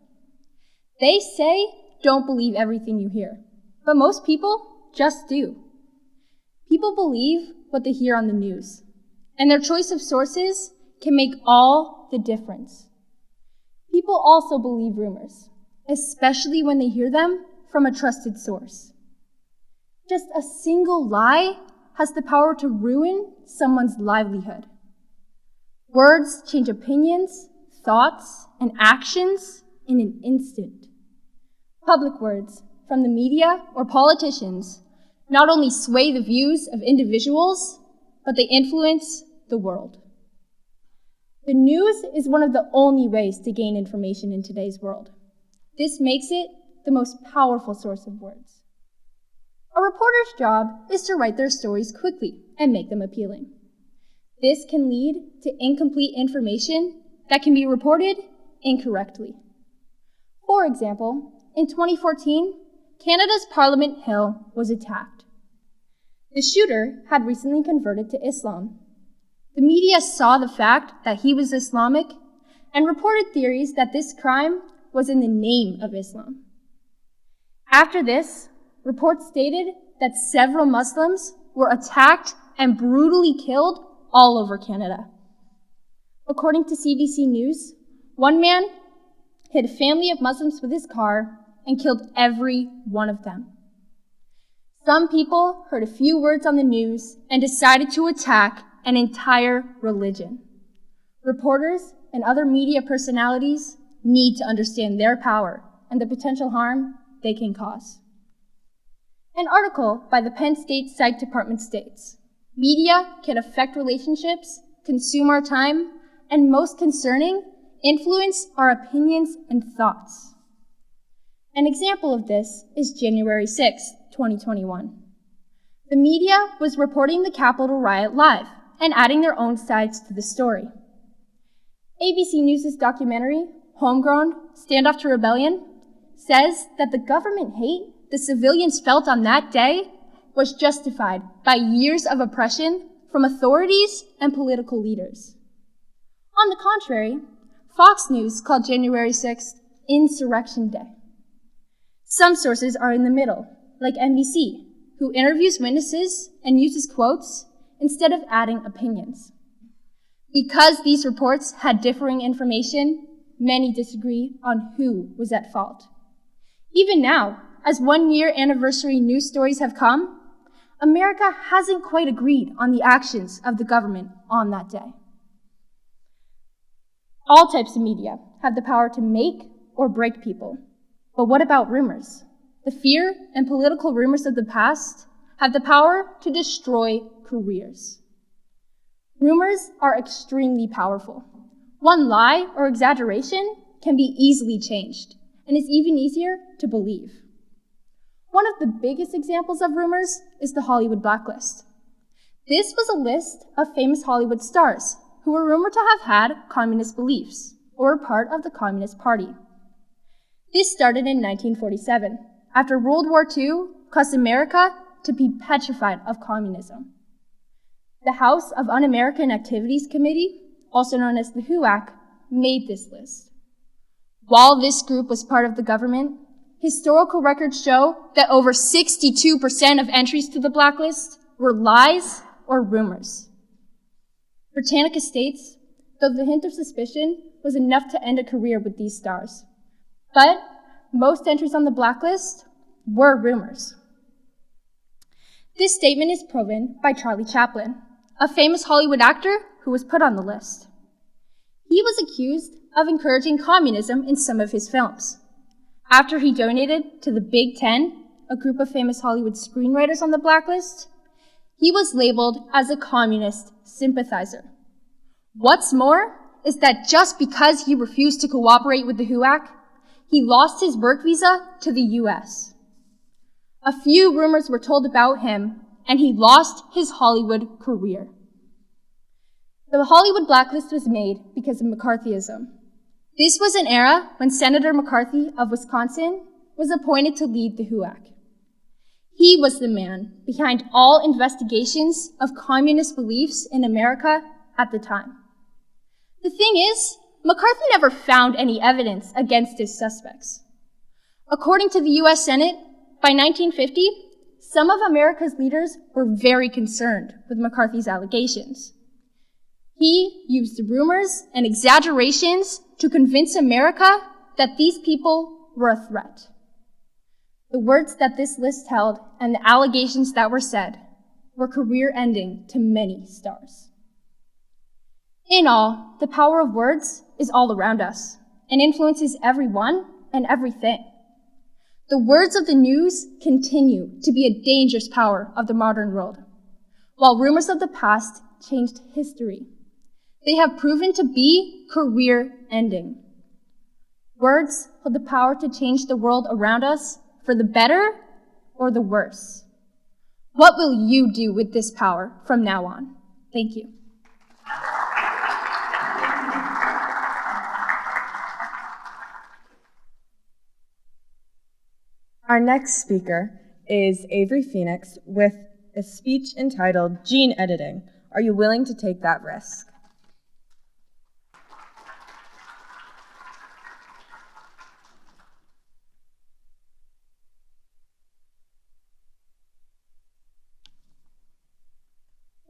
They say don't believe everything you hear, but most people just do. People believe what they hear on the news, and their choice of sources can make all the difference. People also believe rumors, especially when they hear them from a trusted source. Just a single lie has the power to ruin someone's livelihood. Words change opinions, thoughts, and actions in an instant. Public words from the media or politicians not only sway the views of individuals, but they influence the world. The news is one of the only ways to gain information in today's world. This makes it the most powerful source of words. A reporter's job is to write their stories quickly and make them appealing. This can lead to incomplete information that can be reported incorrectly. For example, in 2014, Canada's Parliament Hill was attacked. The shooter had recently converted to Islam. The media saw the fact that he was Islamic and reported theories that this crime was in the name of Islam. After this, reports stated that several Muslims were attacked and brutally killed all over Canada. According to CBC News, one man hit a family of Muslims with his car and killed every one of them. Some people heard a few words on the news and decided to attack an entire religion. Reporters and other media personalities need to understand their power and the potential harm they can cause. An article by the Penn State Psych Department states, "Media can affect relationships, consume our time, and most concerning, influence our opinions and thoughts." An example of this is January 6, 2021. The media was reporting the Capitol riot live and adding their own sides to the story. ABC News' documentary, Homegrown, Standoff to Rebellion, says that the government hate the civilians felt on that day was justified by years of oppression from authorities and political leaders. On the contrary, Fox News called January 6th Insurrection Day. Some sources are in the middle, like NBC, who interviews witnesses and uses quotes instead of adding opinions. Because these reports had differing information, many disagree on who was at fault. Even now, as 1-year anniversary news stories have come, America hasn't quite agreed on the actions of the government on that day. All types of media have the power to make or break people. But what about rumors? The fear and political rumors of the past have the power to destroy careers. Rumors are extremely powerful. One lie or exaggeration can be easily changed, and is even easier to believe. One of the biggest examples of rumors is the Hollywood blacklist. This was a list of famous Hollywood stars who were rumored to have had communist beliefs or were part of the Communist Party. This started in 1947, after World War II caused America to be petrified of communism. The House of Un-American Activities Committee, also known as the HUAC, made this list. While this group was part of the government, historical records show that over 62% of entries to the blacklist were lies or rumors. Britannica states, though the hint of suspicion was enough to end a career with these stars. But most entries on the blacklist were rumors. This statement is proven by Charlie Chaplin, a famous Hollywood actor who was put on the list. He was accused of encouraging communism in some of his films. After he donated to the Big Ten, a group of famous Hollywood screenwriters on the blacklist, he was labeled as a communist sympathizer. What's more is that just because he refused to cooperate with the HUAC, he lost his work visa to the US. A few rumors were told about him, and he lost his Hollywood career. The Hollywood blacklist was made because of McCarthyism. This was an era when Senator McCarthy of Wisconsin was appointed to lead the HUAC. He was the man behind all investigations of communist beliefs in America at the time. The thing is, McCarthy never found any evidence against his suspects. According to the US Senate, by 1950, some of America's leaders were very concerned with McCarthy's allegations. He used rumors and exaggerations to convince America that these people were a threat. The words that this list held and the allegations that were said were career-ending to many stars. In all, the power of words is all around us and influences everyone and everything. The words of the news continue to be a dangerous power of the modern world. While rumors of the past changed history, they have proven to be career-ending. Words hold the power to change the world around us for the better or the worse. What will you do with this power from now on? Thank you. Our next speaker is Avery Phoenix with a speech entitled Gene Editing. Are you willing to take that risk?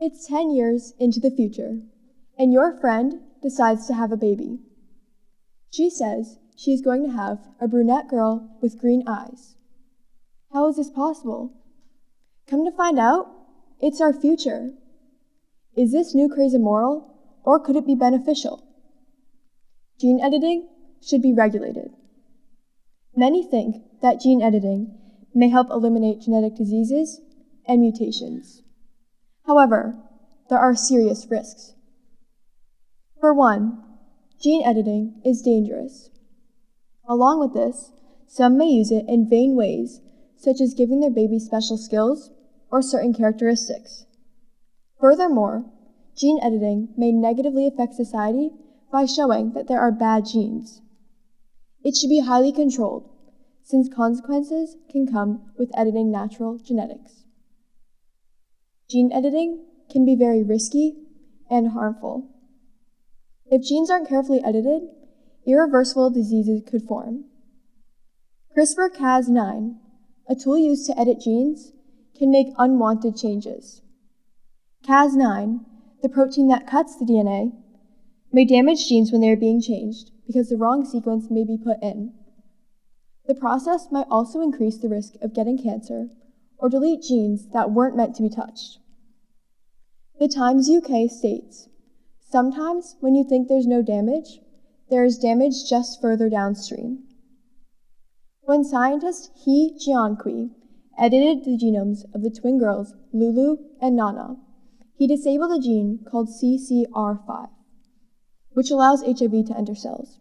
It's 10 years into the future, and your friend decides to have a baby. She says she is going to have a brunette girl with green eyes. How is this possible? Come to find out, it's our future. Is this new craze immoral, or could it be beneficial? Gene editing should be regulated. Many think that gene editing may help eliminate genetic diseases and mutations. However, there are serious risks. For one, gene editing is dangerous. Along with this, some may use it in vain ways, such as giving their baby special skills or certain characteristics. Furthermore, gene editing may negatively affect society by showing that there are bad genes. It should be highly controlled, since consequences can come with editing natural genetics. Gene editing can be very risky and harmful. If genes aren't carefully edited, irreversible diseases could form. CRISPR-Cas9, a tool used to edit genes, can make unwanted changes. Cas9, the protein that cuts the DNA, may damage genes when they are being changed because the wrong sequence may be put in. The process might also increase the risk of getting cancer or delete genes that weren't meant to be touched. The Times UK states, "Sometimes when you think there's no damage, there is damage just further downstream." When scientist He Jiankui edited the genomes of the twin girls Lulu and Nana, he disabled a gene called CCR5, which allows HIV to enter cells.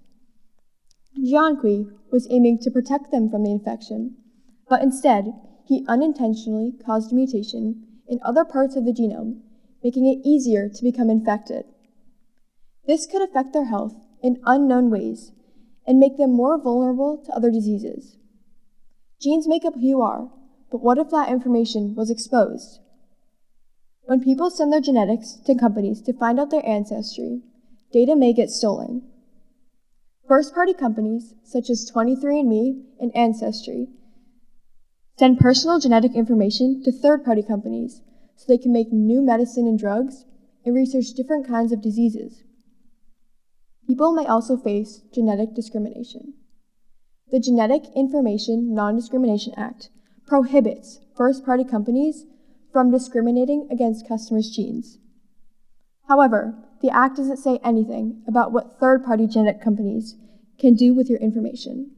Jiankui was aiming to protect them from the infection, but instead, he unintentionally caused a mutation in other parts of the genome, making it easier to become infected. This could affect their health in unknown ways and make them more vulnerable to other diseases. Genes make up who you are, but what if that information was exposed? When people send their genetics to companies to find out their ancestry, data may get stolen. First-party companies, such as 23andMe and Ancestry, send personal genetic information to third-party companies so they can make new medicine and drugs and research different kinds of diseases. People may also face genetic discrimination. The Genetic Information Non-Discrimination Act prohibits first-party companies from discriminating against customers' genes. However, the Act doesn't say anything about what third-party genetic companies can do with your information.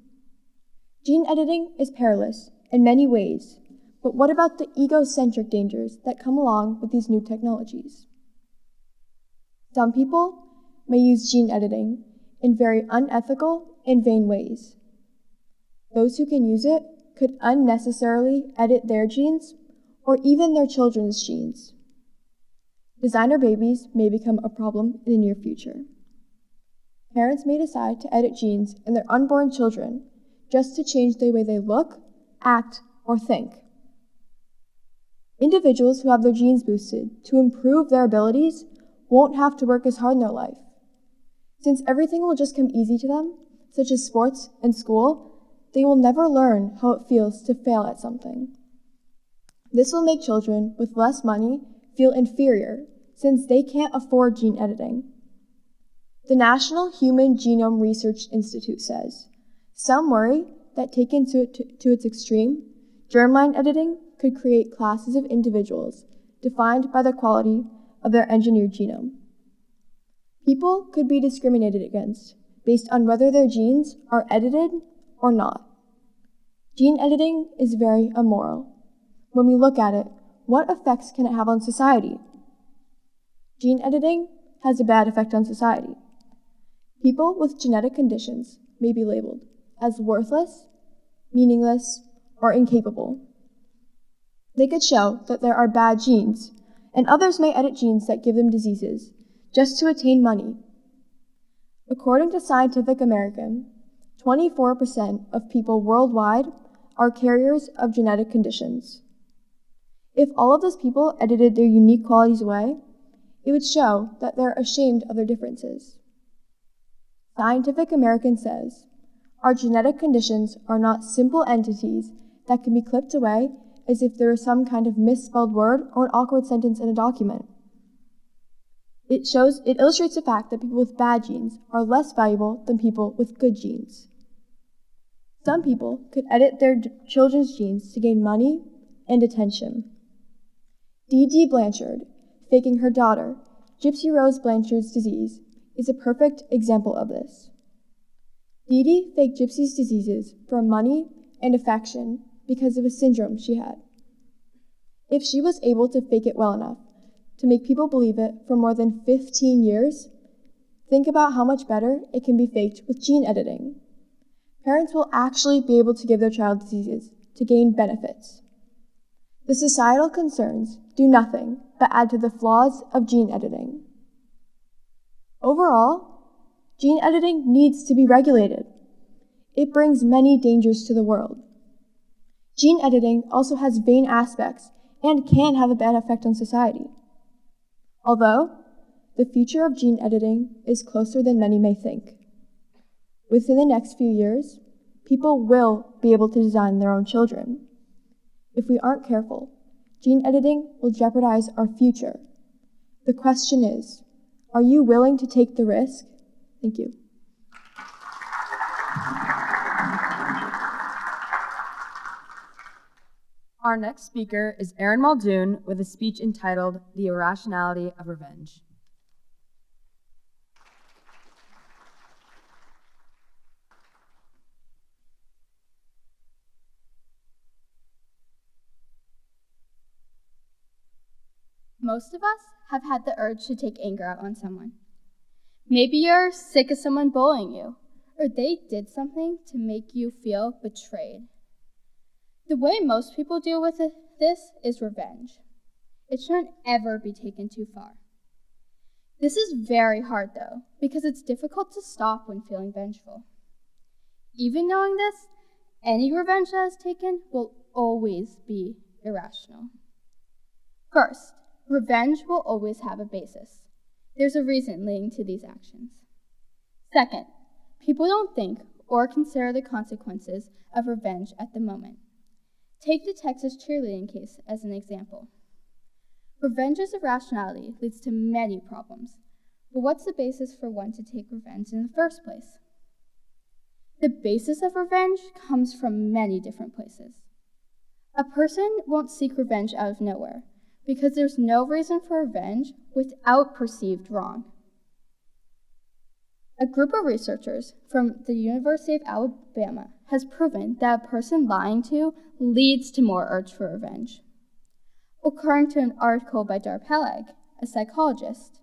Gene editing is perilous in many ways, but what about the egocentric dangers that come along with these new technologies? Some people may use gene editing in very unethical and vain ways. Those who can use it could unnecessarily edit their genes or even their children's genes. Designer babies may become a problem in the near future. Parents may decide to edit genes in their unborn children just to change the way they look, act, or think. Individuals who have their genes boosted to improve their abilities won't have to work as hard in their life. Since everything will just come easy to them, such as sports and school, they will never learn how it feels to fail at something. This will make children with less money feel inferior since they can't afford gene editing. The National Human Genome Research Institute says, some worry that taken to its extreme, germline editing could create classes of individuals defined by the quality of their engineered genome. People could be discriminated against based on whether their genes are edited or not. Gene editing is very immoral. When we look at it, what effects can it have on society? Gene editing has a bad effect on society. People with genetic conditions may be labeled as worthless, meaningless, or incapable. They could show that there are bad genes, and others may edit genes that give them diseases just to attain money. According to Scientific American, 24% of people worldwide are carriers of genetic conditions. If all of those people edited their unique qualities away, it would show that they're ashamed of their differences. Scientific American says, our genetic conditions are not simple entities that can be clipped away as if there is some kind of misspelled word or an awkward sentence in a document. It illustrates the fact that people with bad genes are less valuable than people with good genes. Some people could edit their children's genes to gain money and attention. D.D. Blanchard, faking her daughter, Gypsy Rose Blanchard's disease, is a perfect example of this. Dee faked Gypsy's diseases for money and affection because of a syndrome she had. If she was able to fake it well enough to make people believe it for more than 15 years, think about how much better it can be faked with gene editing. Parents will actually be able to give their child diseases to gain benefits. The societal concerns do nothing but add to the flaws of gene editing. Overall, gene editing needs to be regulated. It brings many dangers to the world. Gene editing also has vain aspects and can have a bad effect on society. Although, the future of gene editing is closer than many may think. Within the next few years, people will be able to design their own children. If we aren't careful, gene editing will jeopardize our future. The question is, are you willing to take the risk? Thank you. Our next speaker is Erin Muldoon with a speech entitled The Irrationality of Revenge. Most of us have had the urge to take anger out on someone. Maybe you're sick of someone bullying you, or they did something to make you feel betrayed. The way most people deal with this is revenge. It shouldn't ever be taken too far. This is very hard, though, because it's difficult to stop when feeling vengeful. Even knowing this, any revenge that is taken will always be irrational. First, revenge will always have a basis. There's a reason leading to these actions. Second, people don't think or consider the consequences of revenge at the moment. Take the Texas cheerleading case as an example. Revenge's irrationality leads to many problems, but what's the basis for one to take revenge in the first place? The basis of revenge comes from many different places. A person won't seek revenge out of nowhere, because there's no reason for revenge without perceived wrong. A group of researchers from the University of Alabama has proven that a person lying to leads to more urge for revenge. According to an article by Darpeleg, a psychologist,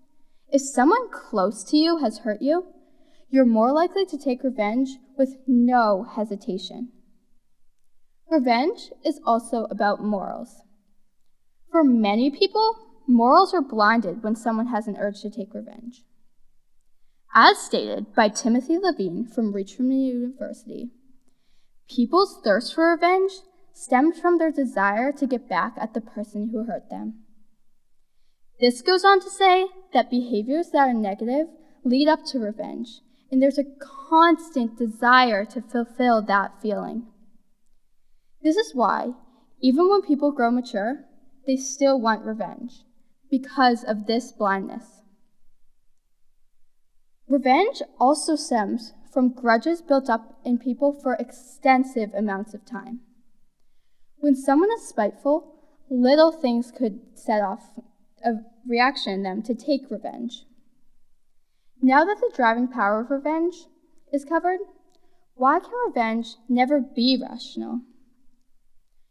if someone close to you has hurt you, you're more likely to take revenge with no hesitation. Revenge is also about morals. For many people, morals are blinded when someone has an urge to take revenge. As stated by Timothy Levine from Richmond University, people's thirst for revenge stems from their desire to get back at the person who hurt them. This goes on to say that behaviors that are negative lead up to revenge, and there's a constant desire to fulfill that feeling. This is why, even when people grow mature, they still want revenge, because of this blindness. Revenge also stems from grudges built up in people for extensive amounts of time. When someone is spiteful, little things could set off a reaction in them to take revenge. Now that the driving power of revenge is covered, why can revenge never be rational?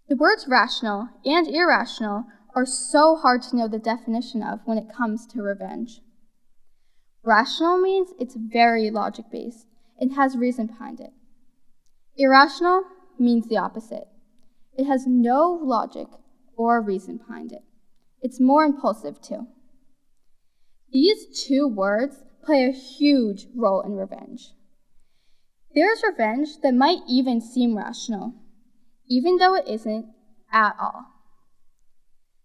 The words rational and irrational are so hard to know the definition of when it comes to revenge. Rational means it's very logic-based and has reason behind it. Irrational means the opposite. It has no logic or reason behind it. It's more impulsive too. These two words play a huge role in revenge. There's revenge that might even seem rational, even though it isn't at all.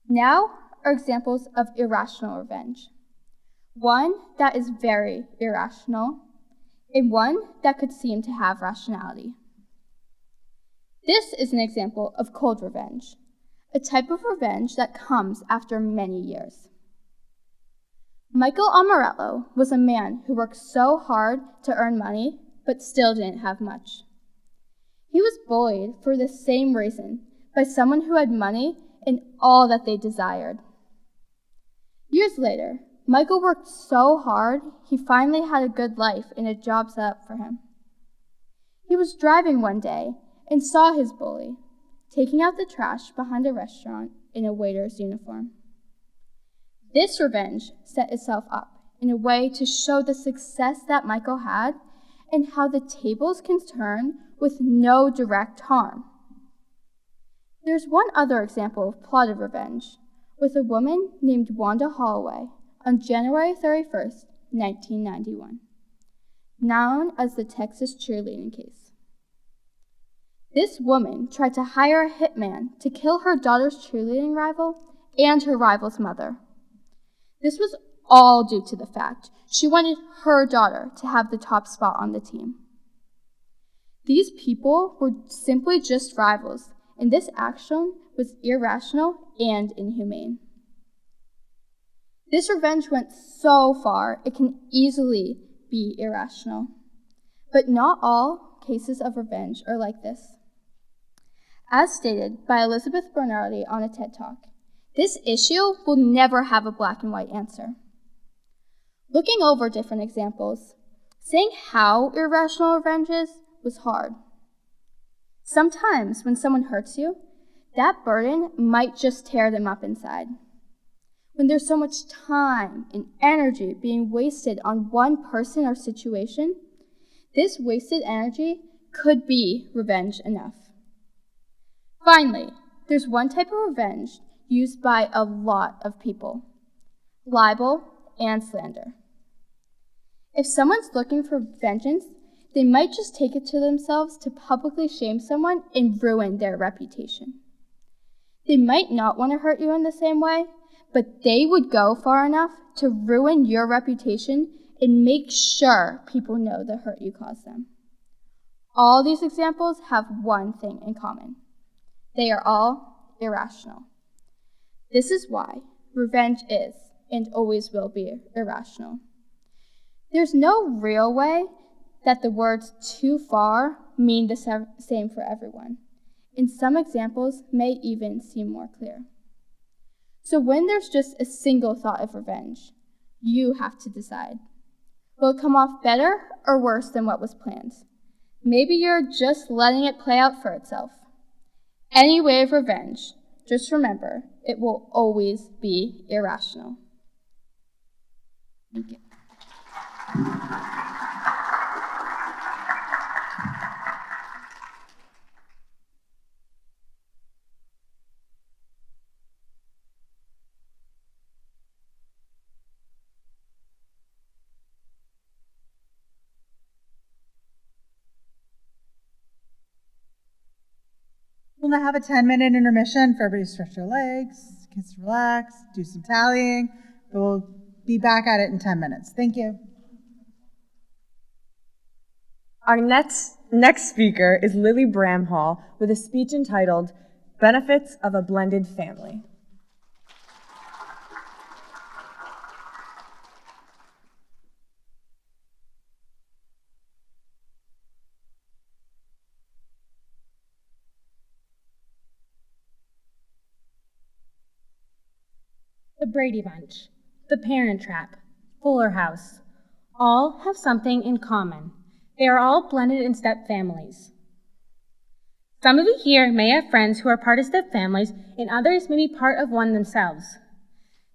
Now are examples of irrational revenge. One that is very irrational, and one that could seem to have rationality. This is an example of cold revenge, a type of revenge that comes after many years. Michael Amarello was a man who worked so hard to earn money, but still didn't have much. He was bullied for the same reason by someone who had money and all that they desired. Years later, Michael worked so hard, he finally had a good life and a job set up for him. He was driving one day and saw his bully taking out the trash behind a restaurant in a waiter's uniform. This revenge set itself up in a way to show the success that Michael had and how the tables can turn with no direct harm. There's one other example of plotted revenge with a woman named Wanda Holloway on January 31st, 1991, known as the Texas cheerleading case. This woman tried to hire a hitman to kill her daughter's cheerleading rival and her rival's mother. This was all due to the fact she wanted her daughter to have the top spot on the team. These people were simply just rivals, and this action was irrational and inhumane. This revenge went so far it can easily be irrational. But not all cases of revenge are like this. As stated by Elizabeth Bernardi on a TED Talk, this issue will never have a black and white answer. Looking over different examples, saying how irrational revenge is was hard. Sometimes when someone hurts you, that burden might just tear them up inside. When there's so much time and energy being wasted on one person or situation, this wasted energy could be revenge enough. Finally, there's one type of revenge used by a lot of people: libel and slander. If someone's looking for vengeance, they might just take it to themselves to publicly shame someone and ruin their reputation. They might not want to hurt you in the same way, but they would go far enough to ruin your reputation and make sure people know the hurt you caused them. All these examples have one thing in common. They are all irrational. This is why revenge is and always will be irrational. There's no real way that the words too far mean the same for everyone, and some examples may even seem more clear. So when there's just a single thought of revenge, you have to decide. Will it come off better or worse than what was planned? Maybe you're just letting it play out for itself. Any way of revenge, just remember, it will always be irrational. Thank you. We'll now have a 10-minute intermission for everybody to stretch their legs, kids to relax, do some tallying. But we'll be back at it in 10 minutes. Thank you. Our next speaker is Lily Bramhall with a speech entitled Benefits of a Blended Family. the Brady Bunch, the Parent Trap, Fuller House, all have something in common. They are all blended in step families. Some of you here may have friends who are part of step families, and others may be part of one themselves.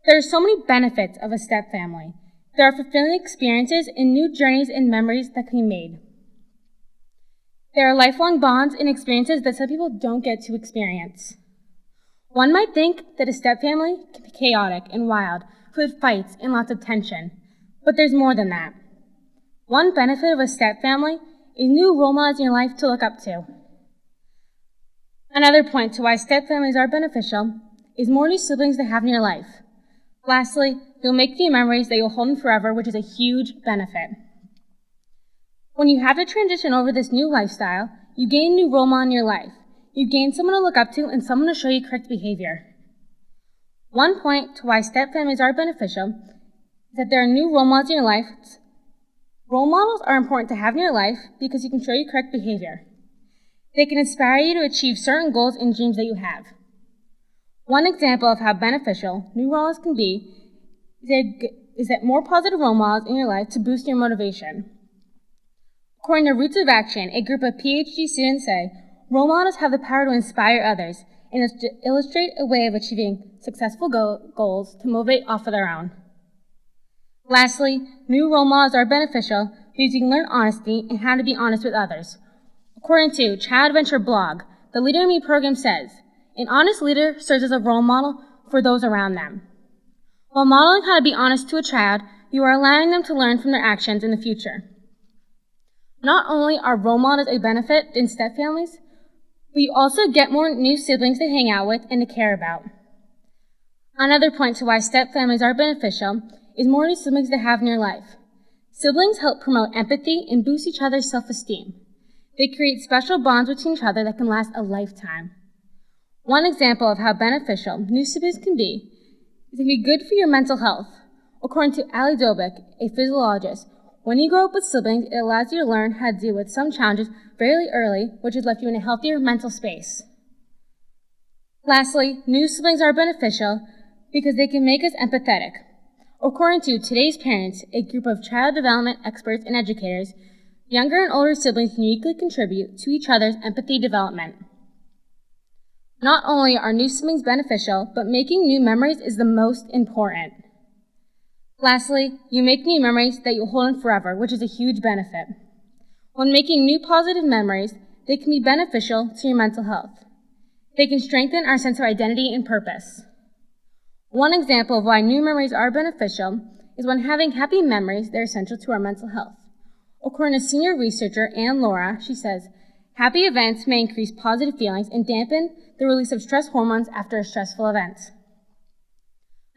There are so many benefits of a step family. There are fulfilling experiences and new journeys and memories that can be made. There are lifelong bonds and experiences that some people don't get to experience. One might think that a step family can be chaotic and wild, with fights and lots of tension, but there's more than that. One benefit of a step family is new role models in your life to look up to. Another point to why step families are beneficial is more new siblings to have in your life. Lastly, you'll make new memories that you'll hold in forever, which is a huge benefit. When you have to transition over this new lifestyle, you gain a new role model in your life. You gain someone to look up to and someone to show you correct behavior. One point to why step families are beneficial is that there are new role models in your life. Role models are important to have in your life because you can show you correct behavior. They can inspire you to achieve certain goals and dreams that you have. One example of how beneficial new role models can be is that more positive role models in your life to boost your motivation. According to Roots of Action, a group of PhD students say, role models have the power to inspire others and illustrate a way of achieving successful goals to motivate off of their own. Lastly, new role models are beneficial because you can learn honesty and how to be honest with others. According to Child Adventure blog, the lEmery program says, an honest leader serves as a role model for those around them. While modeling how to be honest to a child, you are allowing them to learn from their actions in the future. Not only are role models a benefit in step families, but you also get more new siblings to hang out with and to care about. Another point to why step families are beneficial is more new siblings to have in your life. Siblings help promote empathy and boost each other's self-esteem. They create special bonds between each other that can last a lifetime. One example of how beneficial new siblings can be is it can be good for your mental health. According to Ali Dobik, a physiologist, when you grow up with siblings, it allows you to learn how to deal with some challenges fairly early, which has left you in a healthier mental space. Lastly, new siblings are beneficial because they can make us empathetic. According to Today's Parents, a group of child development experts and educators, younger and older siblings can uniquely contribute to each other's empathy development. Not only are new siblings beneficial, but making new memories is the most important. Lastly, you make new memories that you'll hold in forever, which is a huge benefit. When making new positive memories, they can be beneficial to your mental health. They can strengthen our sense of identity and purpose. One example of why new memories are beneficial is when having happy memories that are essential to our mental health. According to senior researcher Anne Laura, she says, happy events may increase positive feelings and dampen the release of stress hormones after a stressful event.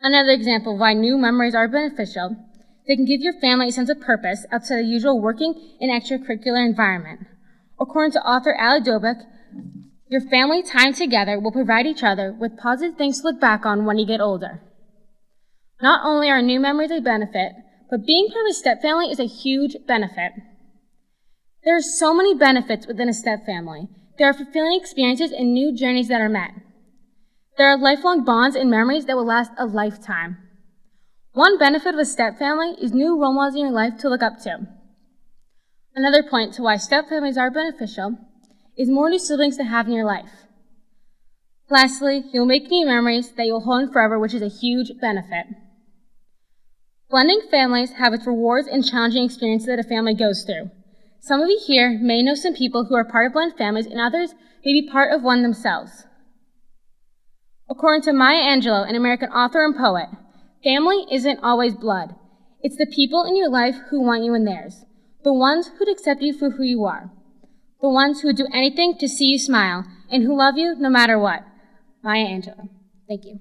Another example of why new memories are beneficial, they can give your family a sense of purpose outside the usual working and extracurricular environment. According to author Ali Dobik, your family time together will provide each other with positive things to look back on when you get older. Not only are new memories a benefit, but being part of a step family is a huge benefit. There are so many benefits within a step family. There are fulfilling experiences and new journeys that are met. There are lifelong bonds and memories that will last a lifetime. One benefit of a step family is new role models in your life to look up to. Another point to why step families are beneficial is more new siblings to have in your life. Lastly, you'll make new memories that you'll hold in forever, which is a huge benefit. Blending families have its rewards and challenging experiences that a family goes through. Some of you here may know some people who are part of blended families, and others may be part of one themselves. According to Maya Angelou, an American author and poet, family isn't always blood. It's the people in your life who want you in theirs, the ones who'd accept you for who you are, the ones who would do anything to see you smile, and who love you no matter what. Maya Angelou. Thank you.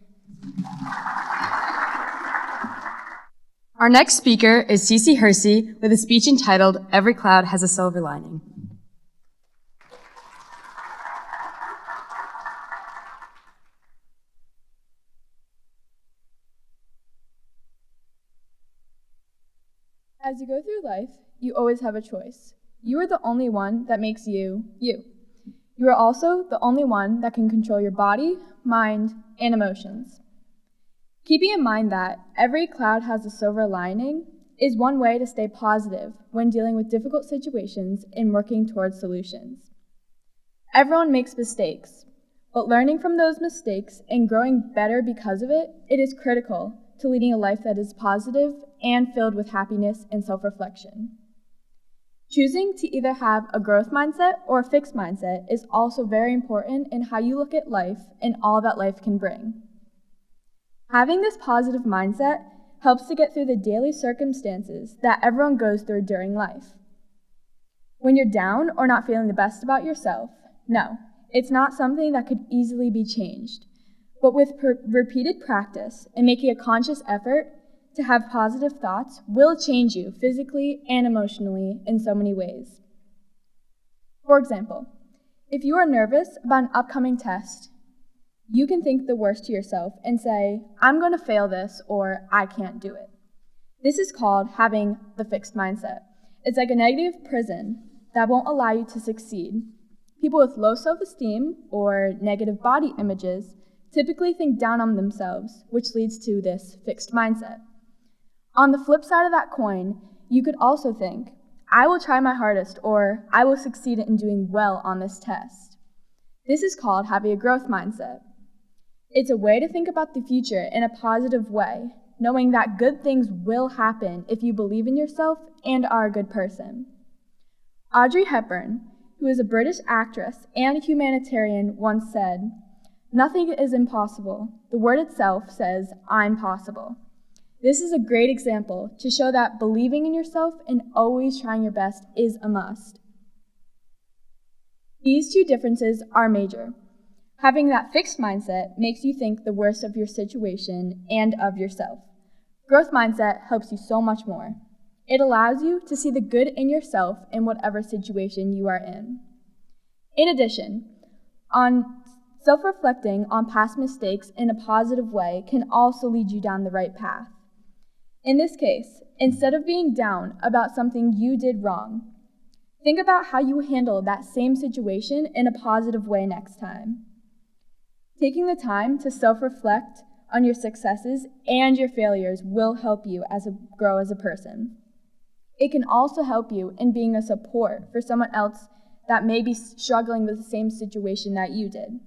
Our next speaker is Cece Hersey with a speech entitled, Every Cloud Has a Silver Lining. As you go through life, you always have a choice. You are the only one that makes you, you. You are also the only one that can control your body, mind, and emotions. Keeping in mind that every cloud has a silver lining is one way to stay positive when dealing with difficult situations and working towards solutions. Everyone makes mistakes, but learning from those mistakes and growing better because of it, it is critical to leading a life that is positive and filled with happiness and self-reflection. Choosing to either have a growth mindset or a fixed mindset is also very important in how you look at life and all that life can bring. Having this positive mindset helps to get through the daily circumstances that everyone goes through during life. When you're down or not feeling the best about yourself, no, it's not something that could easily be changed. But with repeated practice and making a conscious effort to have positive thoughts will change you physically and emotionally in so many ways. For example, if you are nervous about an upcoming test, you can think the worst to yourself and say, I'm going to fail this, or I can't do it. This is called having the fixed mindset. It's like a negative prison that won't allow you to succeed. People with low self-esteem or negative body images typically think down on themselves, which leads to this fixed mindset. On the flip side of that coin, you could also think, I will try my hardest, or I will succeed in doing well on this test. This is called having a growth mindset. It's a way to think about the future in a positive way, knowing that good things will happen if you believe in yourself and are a good person. Audrey Hepburn, who is a British actress and a humanitarian, once said, "Nothing is impossible. The word itself says, I'm possible." This is a great example to show that believing in yourself and always trying your best is a must. These two differences are major. Having that fixed mindset makes you think the worst of your situation and of yourself. Growth mindset helps you so much more. It allows you to see the good in yourself in whatever situation you are in. In addition, self-reflecting on past mistakes in a positive way can also lead you down the right path. In this case, instead of being down about something you did wrong, think about how you handle that same situation in a positive way next time. Taking the time to self-reflect on your successes and your failures will help you grow as a person. It can also help you in being a support for someone else that may be struggling with the same situation that you did.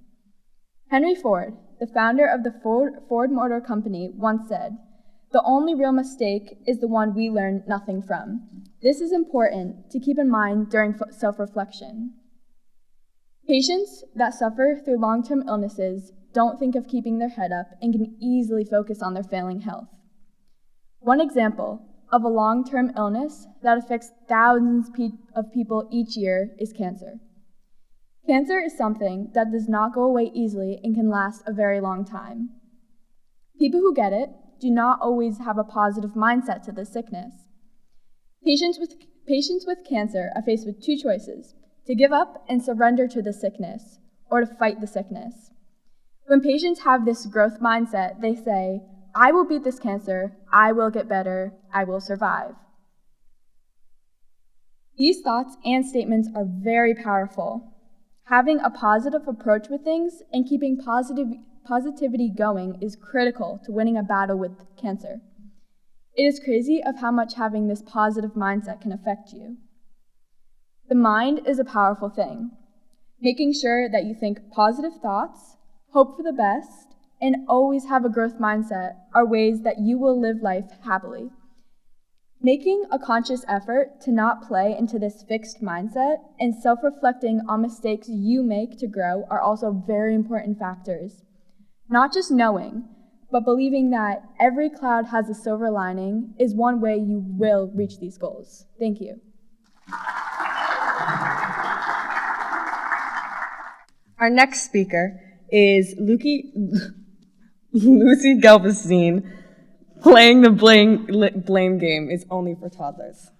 Henry Ford, the founder of the Ford Motor Company, once said, "The only real mistake is the one we learn nothing from." This is important to keep in mind during self-reflection. Patients that suffer through long-term illnesses don't think of keeping their head up and can easily focus on their failing health. One example of a long-term illness that affects thousands of people each year is cancer. Cancer is something that does not go away easily and can last a very long time. People who get it do not always have a positive mindset to the sickness. Patients with cancer are faced with two choices: to give up and surrender to the sickness, or to fight the sickness. When patients have this growth mindset, they say, I will beat this cancer, I will get better, I will survive. These thoughts and statements are very powerful. Having a positive approach with things and keeping positivity going is critical to winning a battle with cancer. It is crazy of how much having this positive mindset can affect you. The mind is a powerful thing. Making sure that you think positive thoughts, hope for the best, and always have a growth mindset are ways that you will live life happily. Making a conscious effort to not play into this fixed mindset and self-reflecting on mistakes you make to grow are also very important factors. Not just knowing, but believing that every cloud has a silver lining is one way you will reach these goals. Thank you. Our next speaker is Lucy Galveston. Playing the blame game is only for toddlers.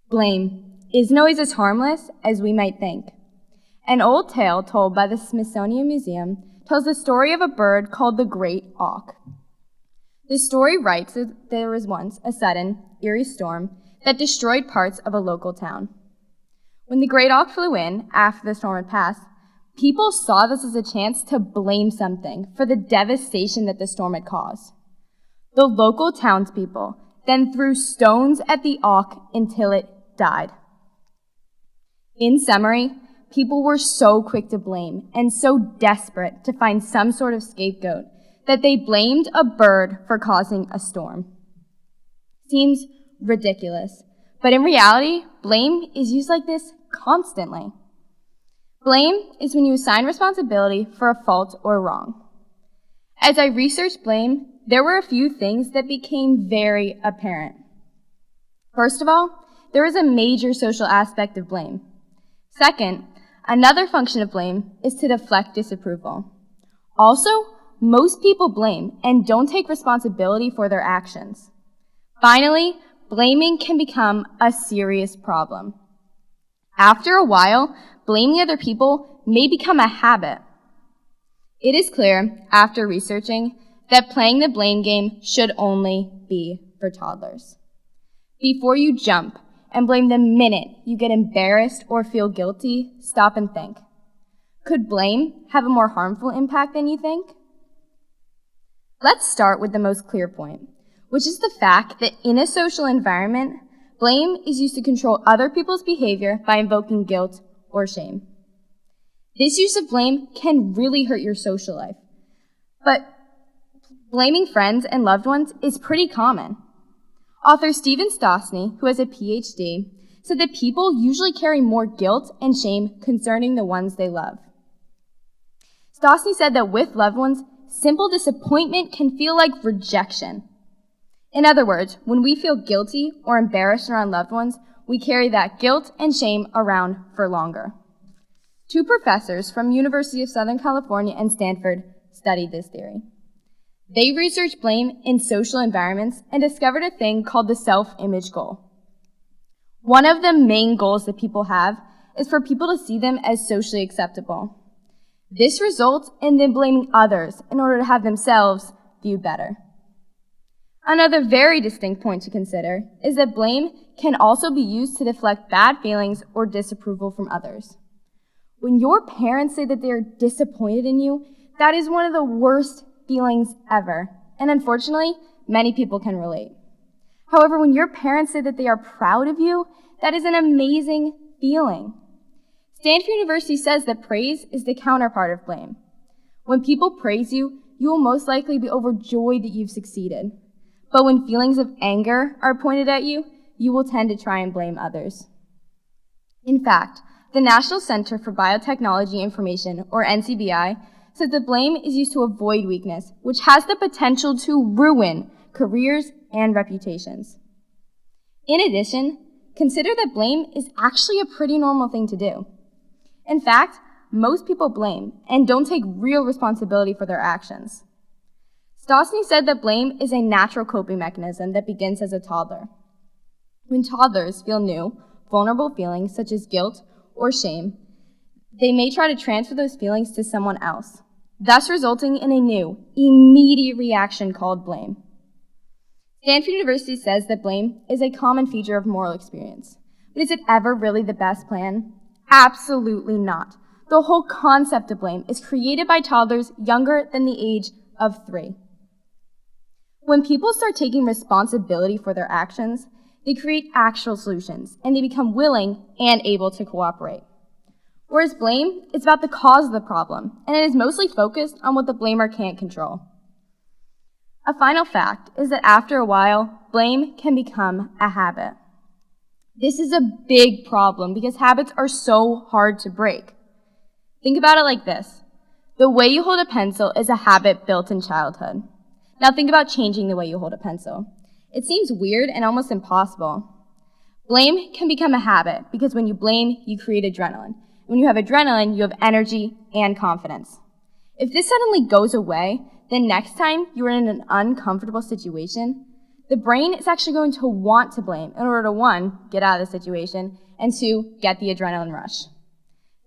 Blame isn't always as harmless as we might think. An old tale told by the Smithsonian Museum tells the story of a bird called the great auk. The story writes that there was once a sudden, eerie storm that destroyed parts of a local town. When the great auk flew in, after the storm had passed, people saw this as a chance to blame something for the devastation that the storm had caused. The local townspeople then threw stones at the auk until it died. In summary, people were so quick to blame and so desperate to find some sort of scapegoat that they blamed a bird for causing a storm. Seems ridiculous, but in reality, blame is used like this constantly. Blame is when you assign responsibility for a fault or wrong. As I researched blame, there were a few things that became very apparent. First of all, there is a major social aspect of blame. Second, another function of blame is to deflect disapproval. Also, most people blame and don't take responsibility for their actions. Finally, blaming can become a serious problem. After a while, blaming other people may become a habit. It is clear, after researching, that playing the blame game should only be for toddlers. Before you jump and blame the minute you get embarrassed or feel guilty, stop and think. Could blame have a more harmful impact than you think? Let's start with the most clear point, which is the fact that in a social environment, blame is used to control other people's behavior by invoking guilt or shame. This use of blame can really hurt your social life, but blaming friends and loved ones is pretty common. Author Stephen Stosny, who has a PhD, said that people usually carry more guilt and shame concerning the ones they love. Stosny said that with loved ones, simple disappointment can feel like rejection. In other words, when we feel guilty or embarrassed around loved ones, we carry that guilt and shame around for longer. Two professors from University of Southern California and Stanford studied this theory. They researched blame in social environments and discovered a thing called the self-image goal. One of the main goals that people have is for people to see them as socially acceptable. This results in them blaming others in order to have themselves viewed better. Another very distinct point to consider is that blame can also be used to deflect bad feelings or disapproval from others. When your parents say that they are disappointed in you, that is one of the worst feelings ever, and unfortunately, many people can relate. However, when your parents say that they are proud of you, that is an amazing feeling. Stanford University says that praise is the counterpart of blame. When people praise you, you will most likely be overjoyed that you've succeeded. But when feelings of anger are pointed at you, you will tend to try and blame others. In fact, the National Center for Biotechnology Information, or NCBI, says that blame is used to avoid weakness, which has the potential to ruin careers and reputations. In addition, consider that blame is actually a pretty normal thing to do. In fact, most people blame and don't take real responsibility for their actions. Stosny said that blame is a natural coping mechanism that begins as a toddler. When toddlers feel new, vulnerable feelings such as guilt or shame, they may try to transfer those feelings to someone else, thus resulting in a new, immediate reaction called blame. Stanford University says that blame is a common feature of moral experience. But is it ever really the best plan? Absolutely not. The whole concept of blame is created by toddlers younger than the age of 3. When people start taking responsibility for their actions, they create actual solutions, and they become willing and able to cooperate. Whereas blame is about the cause of the problem, and it is mostly focused on what the blamer can't control. A final fact is that after a while, blame can become a habit. This is a big problem because habits are so hard to break. Think about it like this. The way you hold a pencil is a habit built in childhood. Now think about changing the way you hold a pencil. It seems weird and almost impossible. Blame can become a habit because when you blame, you create adrenaline. When you have adrenaline, you have energy and confidence. If this suddenly goes away, then next time you're in an uncomfortable situation, the brain is actually going to want to blame in order to, 1, get out of the situation, and 2, get the adrenaline rush.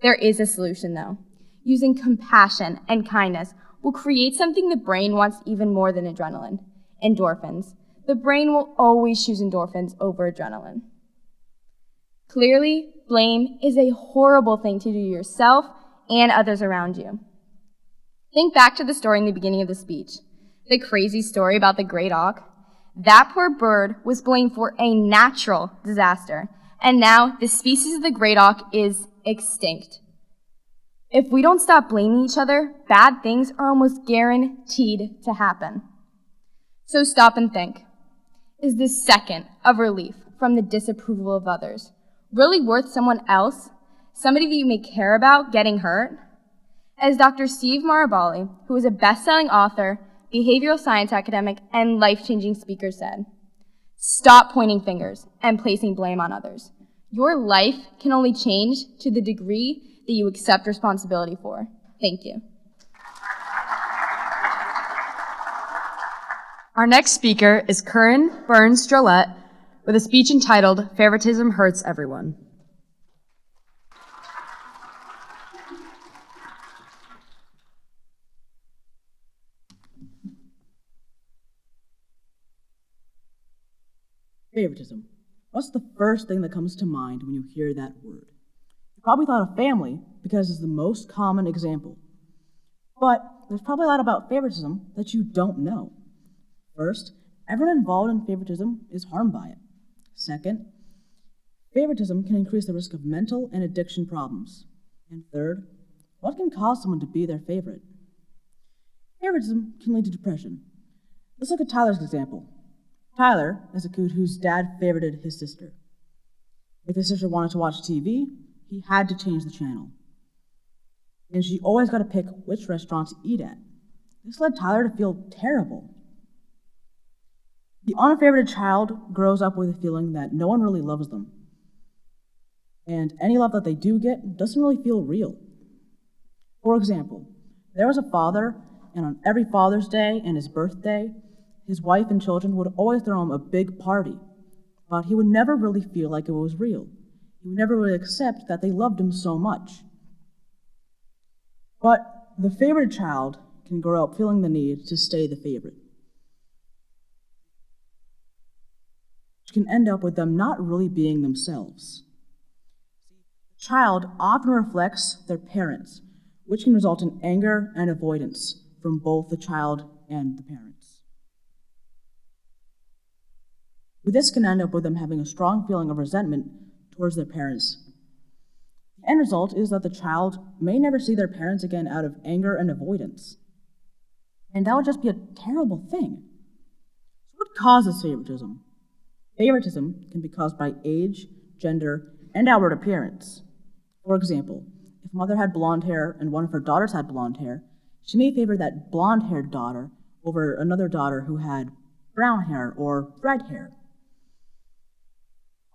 There is a solution though. Using compassion and kindness will create something the brain wants even more than adrenaline. endorphins. The brain will always choose endorphins over adrenaline. Clearly, blame is a horrible thing to do to yourself and others around you. Think back to the story in the beginning of the speech, the crazy story about the great auk. That poor bird was blamed for a natural disaster, and now the species of the great auk is extinct. If we don't stop blaming each other, bad things are almost guaranteed to happen. So stop and think. Is this second of relief from the disapproval of others really worth someone else, somebody that you may care about, getting hurt? As Dr. Steve Marabali, who is a best-selling author, behavioral science academic, and life-changing speaker said, stop pointing fingers and placing blame on others. Your life can only change to the degree that you accept responsibility for. Thank you. Our next speaker is Curran Burns-Drolet with a speech entitled Favoritism Hurts Everyone. Favoritism. What's the first thing that comes to mind when you hear that word? You probably thought of family because it's the most common example. But there's probably a lot about favoritism that you don't know. First, everyone involved in favoritism is harmed by it. Second, favoritism can increase the risk of mental and addiction problems. And third, what can cause someone to be their favorite? Favoritism can lead to depression. Let's look at Tyler's example. Tyler is a kid whose dad favorited his sister. If his sister wanted to watch TV, he had to change the channel. And she always got to pick which restaurant to eat at. This led Tyler to feel terrible. The unfavorited child grows up with a feeling that no one really loves them. And any love that they do get doesn't really feel real. For example, there was a father, and on every Father's Day and his birthday, his wife and children would always throw him a big party, but he would never really feel like it was real. He would never really accept that they loved him so much. But the favorite child can grow up feeling the need to stay the favorite, which can end up with them not really being themselves. The child often reflects their parents, which can result in anger and avoidance from both the child and the parents. This can end up with them having a strong feeling of resentment towards their parents. The end result is that the child may never see their parents again out of anger and avoidance. And that would just be a terrible thing. So what causes favoritism? Favoritism can be caused by age, gender, and outward appearance. For example, if a mother had blonde hair and one of her daughters had blonde hair, she may favor that blonde-haired daughter over another daughter who had brown hair or red hair.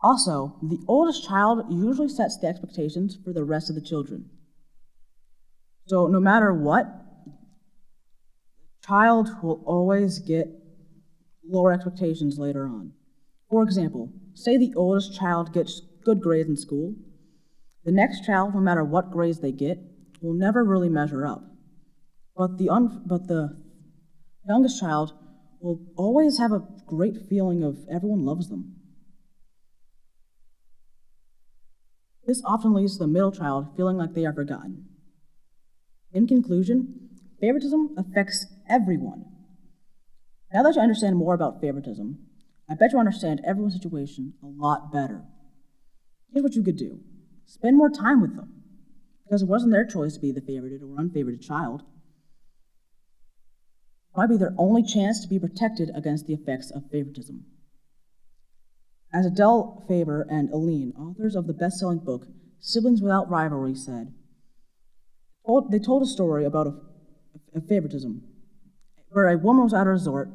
Also, the oldest child usually sets the expectations for the rest of the children. So no matter what, the child will always get lower expectations later on. For example, say the oldest child gets good grades in school. The next child, no matter what grades they get, will never really measure up. But the youngest child will always have a great feeling of everyone loves them. This often leads to the middle child feeling like they are forgotten. In conclusion, favoritism affects everyone. Now that you understand more about favoritism, I bet you understand everyone's situation a lot better. Here's what you could do. Spend more time with them, because it wasn't their choice to be the favorited or unfavorited child. It might be their only chance to be protected against the effects of favoritism. As Adele Faber and Aline, authors of the best-selling book, Siblings Without Rivalry, said, they told a story about a favoritism, where a woman was at a resort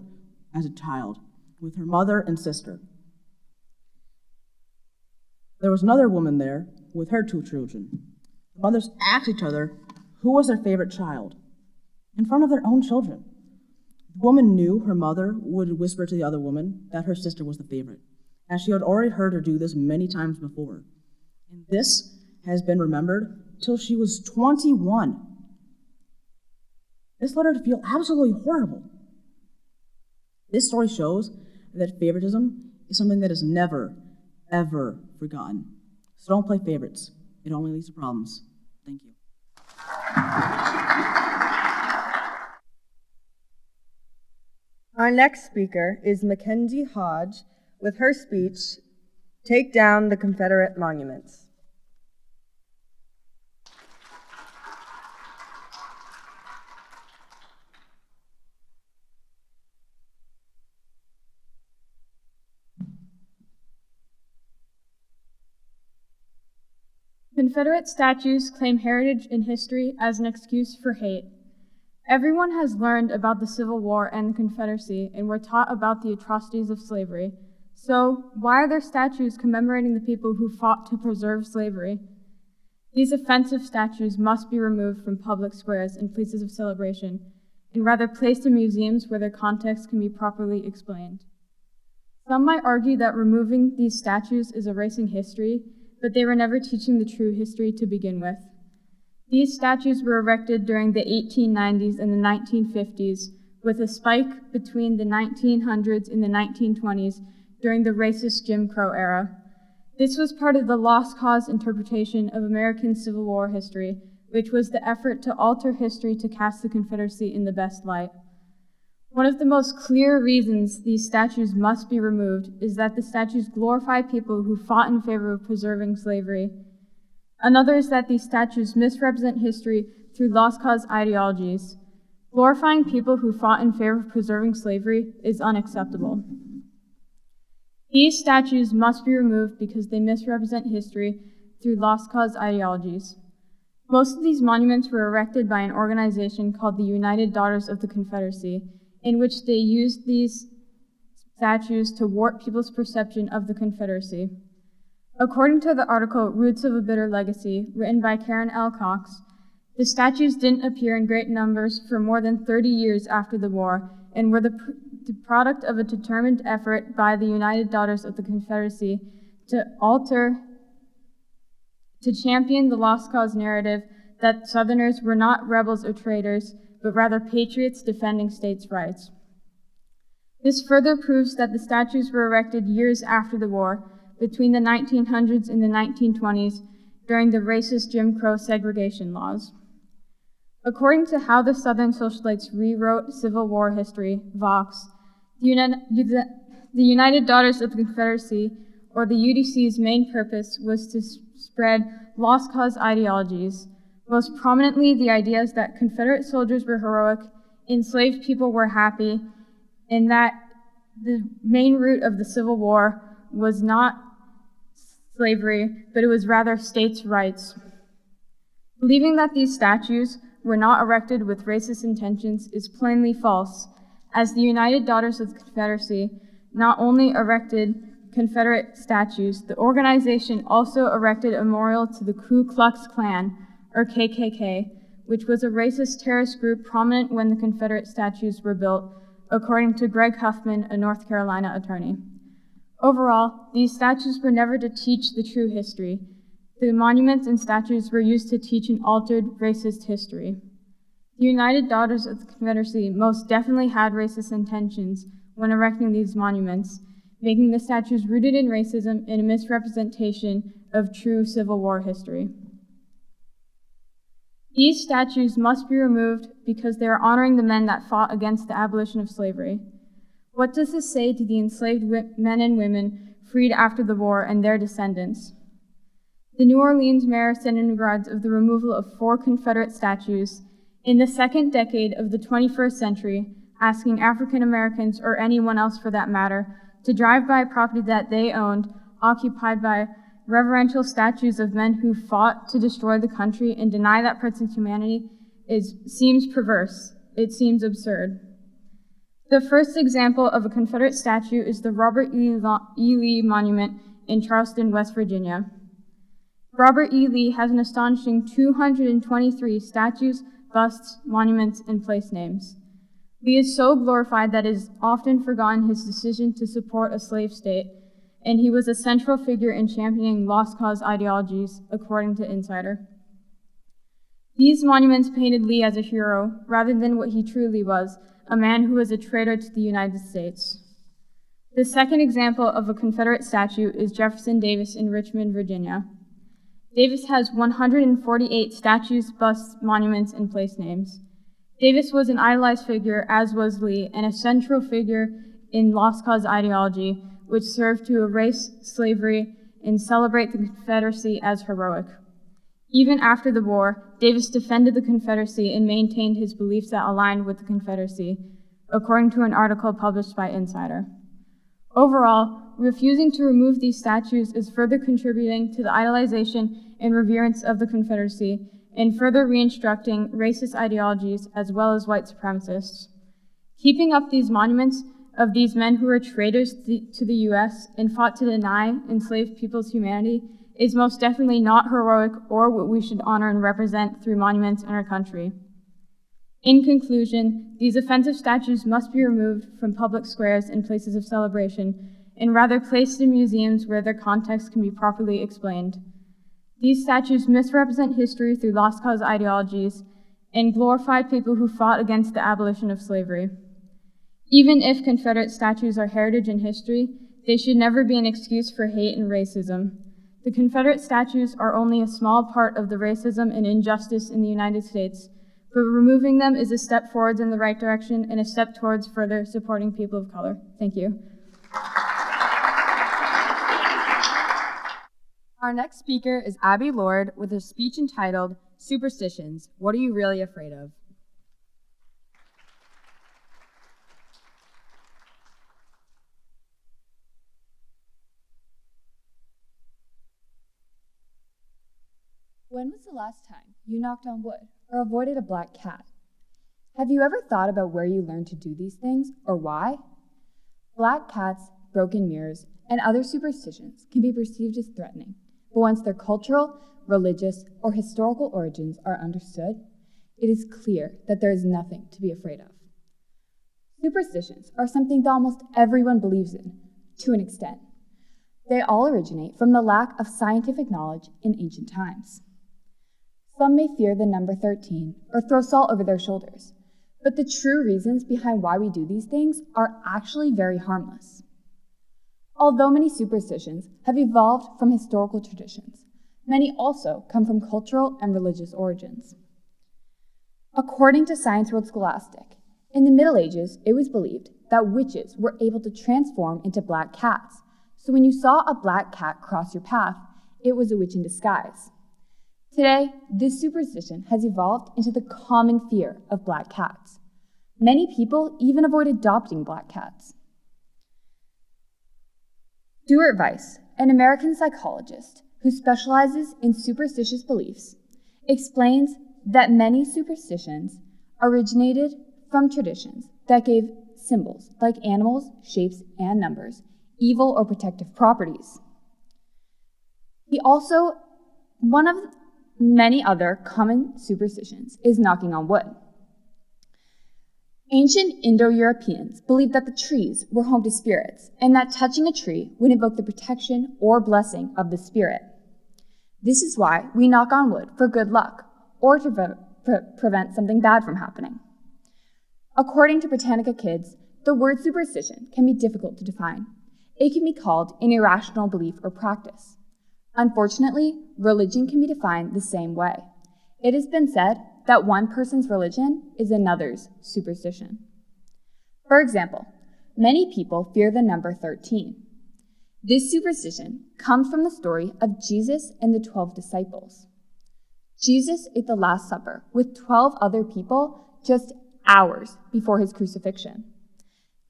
as a child with her mother and sister. There was another woman there with her 2 children. The mothers asked each other who was their favorite child in front of their own children. The woman knew her mother would whisper to the other woman that her sister was the favorite, as she had already heard her do this many times before. And this has been remembered till she was 21. This led her to feel absolutely horrible. This story shows that favoritism is something that is never, ever forgotten. So don't play favorites. It only leads to problems. Thank you. Our next speaker is Mackenzie Hodge with her speech, Take Down the Confederate Monuments. Confederate statues claim heritage and history as an excuse for hate. Everyone has learned about the Civil War and the Confederacy and were taught about the atrocities of slavery. So, why are there statues commemorating the people who fought to preserve slavery? These offensive statues must be removed from public squares and places of celebration, and rather placed in museums where their context can be properly explained. Some might argue that removing these statues is erasing history, but they were never teaching the true history to begin with. These statues were erected during the 1890s and the 1950s, with a spike between the 1900s and the 1920s during the racist Jim Crow era. This was part of the lost cause interpretation of American Civil War history, which was the effort to alter history to cast the Confederacy in the best light. One of the most clear reasons these statues must be removed is that the statues glorify people who fought in favor of preserving slavery. Another is that these statues misrepresent history through lost cause ideologies. Glorifying people who fought in favor of preserving slavery is unacceptable. These statues must be removed because they misrepresent history through lost cause ideologies. Most of these monuments were erected by an organization called the United Daughters of the Confederacy, in which they used these statues to warp people's perception of the Confederacy. According to the article Roots of a Bitter Legacy, written by Karen L. Cox, the statues didn't appear in great numbers for more than 30 years after the war and were the product of a determined effort by the United Daughters of the Confederacy to champion the lost cause narrative that Southerners were not rebels or traitors, but rather patriots defending states' rights. This further proves that the statues were erected years after the war, between the 1900s and the 1920s, during the racist Jim Crow segregation laws. According to How the Southern Socialites Rewrote Civil War History, Vox, the United Daughters of the Confederacy, or the UDC's main purpose was to spread lost cause ideologies, most prominently the ideas that Confederate soldiers were heroic, enslaved people were happy, and that the main root of the Civil War was not slavery, but it was rather states' rights. Believing that these statues were not erected with racist intentions is plainly false, as the United Daughters of the Confederacy not only erected Confederate statues, the organization also erected a memorial to the Ku Klux Klan, or KKK, which was a racist terrorist group prominent when the Confederate statues were built, according to Greg Huffman, a North Carolina attorney. Overall, these statues were never to teach the true history. The monuments and statues were used to teach an altered racist history. The United Daughters of the Confederacy most definitely had racist intentions when erecting these monuments, making the statues rooted in racism and a misrepresentation of true Civil War history. These statues must be removed because they are honoring the men that fought against the abolition of slavery. What does this say to the enslaved men and women freed after the war and their descendants? The New Orleans mayor sent in regards of the removal of 4 Confederate statues in the second decade of the 21st century, asking African Americans, or anyone else for that matter, to drive by property that they owned, occupied by reverential statues of men who fought to destroy the country and deny that person's humanity seems perverse. It seems absurd. The first example of a Confederate statue is the Robert E. Lee Monument in Charleston, West Virginia. Robert E. Lee has an astonishing 223 statues, busts, monuments, and place names. Lee is so glorified that it is often forgotten his decision to support a slave state, and he was a central figure in championing lost cause ideologies, according to Insider. These monuments painted Lee as a hero, rather than what he truly was, a man who was a traitor to the United States. The second example of a Confederate statue is Jefferson Davis in Richmond, Virginia. Davis has 148 statues, busts, monuments, and place names. Davis was an idolized figure, as was Lee, and a central figure in Lost Cause ideology, which served to erase slavery and celebrate the Confederacy as heroic. Even after the war, Davis defended the Confederacy and maintained his beliefs that aligned with the Confederacy, according to an article published by Insider. Overall, refusing to remove these statues is further contributing to the idolization and reverence of the Confederacy and further reinstructing racist ideologies as well as white supremacists. Keeping up these monuments of these men who were traitors to the U.S. and fought to deny enslaved people's humanity is most definitely not heroic or what we should honor and represent through monuments in our country. In conclusion, these offensive statues must be removed from public squares and places of celebration, and rather placed in museums where their context can be properly explained. These statues misrepresent history through lost cause ideologies and glorify people who fought against the abolition of slavery. Even if Confederate statues are heritage and history, they should never be an excuse for hate and racism. The Confederate statues are only a small part of the racism and injustice in the United States, but removing them is a step forward in the right direction and a step towards further supporting people of color. Thank you. Our next speaker is Abby Lord with a speech entitled, Superstitions, What Are You Really Afraid of? When was the last time you knocked on wood or avoided a black cat? Have you ever thought about where you learned to do these things or why? Black cats, broken mirrors, and other superstitions can be perceived as threatening, but once their cultural, religious, or historical origins are understood, it is clear that there is nothing to be afraid of. Superstitions are something that almost everyone believes in, to an extent. They all originate from the lack of scientific knowledge in ancient times. Some may fear the number 13 or throw salt over their shoulders, but the true reasons behind why we do these things are actually very harmless. Although many superstitions have evolved from historical traditions, many also come from cultural and religious origins. According to Science World Scholastic, in the Middle Ages, it was believed that witches were able to transform into black cats, so when you saw a black cat cross your path, it was a witch in disguise. Today, this superstition has evolved into the common fear of black cats. Many people even avoid adopting black cats. Stuart Weiss, an American psychologist who specializes in superstitious beliefs, explains that many superstitions originated from traditions that gave symbols like animals, shapes, and numbers evil or protective properties. One of many other common superstitions is knocking on wood. Ancient Indo-Europeans believed that the trees were home to spirits and that touching a tree would invoke the protection or blessing of the spirit. This is why we knock on wood for good luck or to prevent something bad from happening. According to Britannica Kids, the word superstition can be difficult to define. It can be called an irrational belief or practice. Unfortunately, religion can be defined the same way. It has been said that one person's religion is another's superstition. For example, many people fear the number 13. This superstition comes from the story of Jesus and the 12 disciples. Jesus ate the Last Supper with 12 other people just hours before his crucifixion.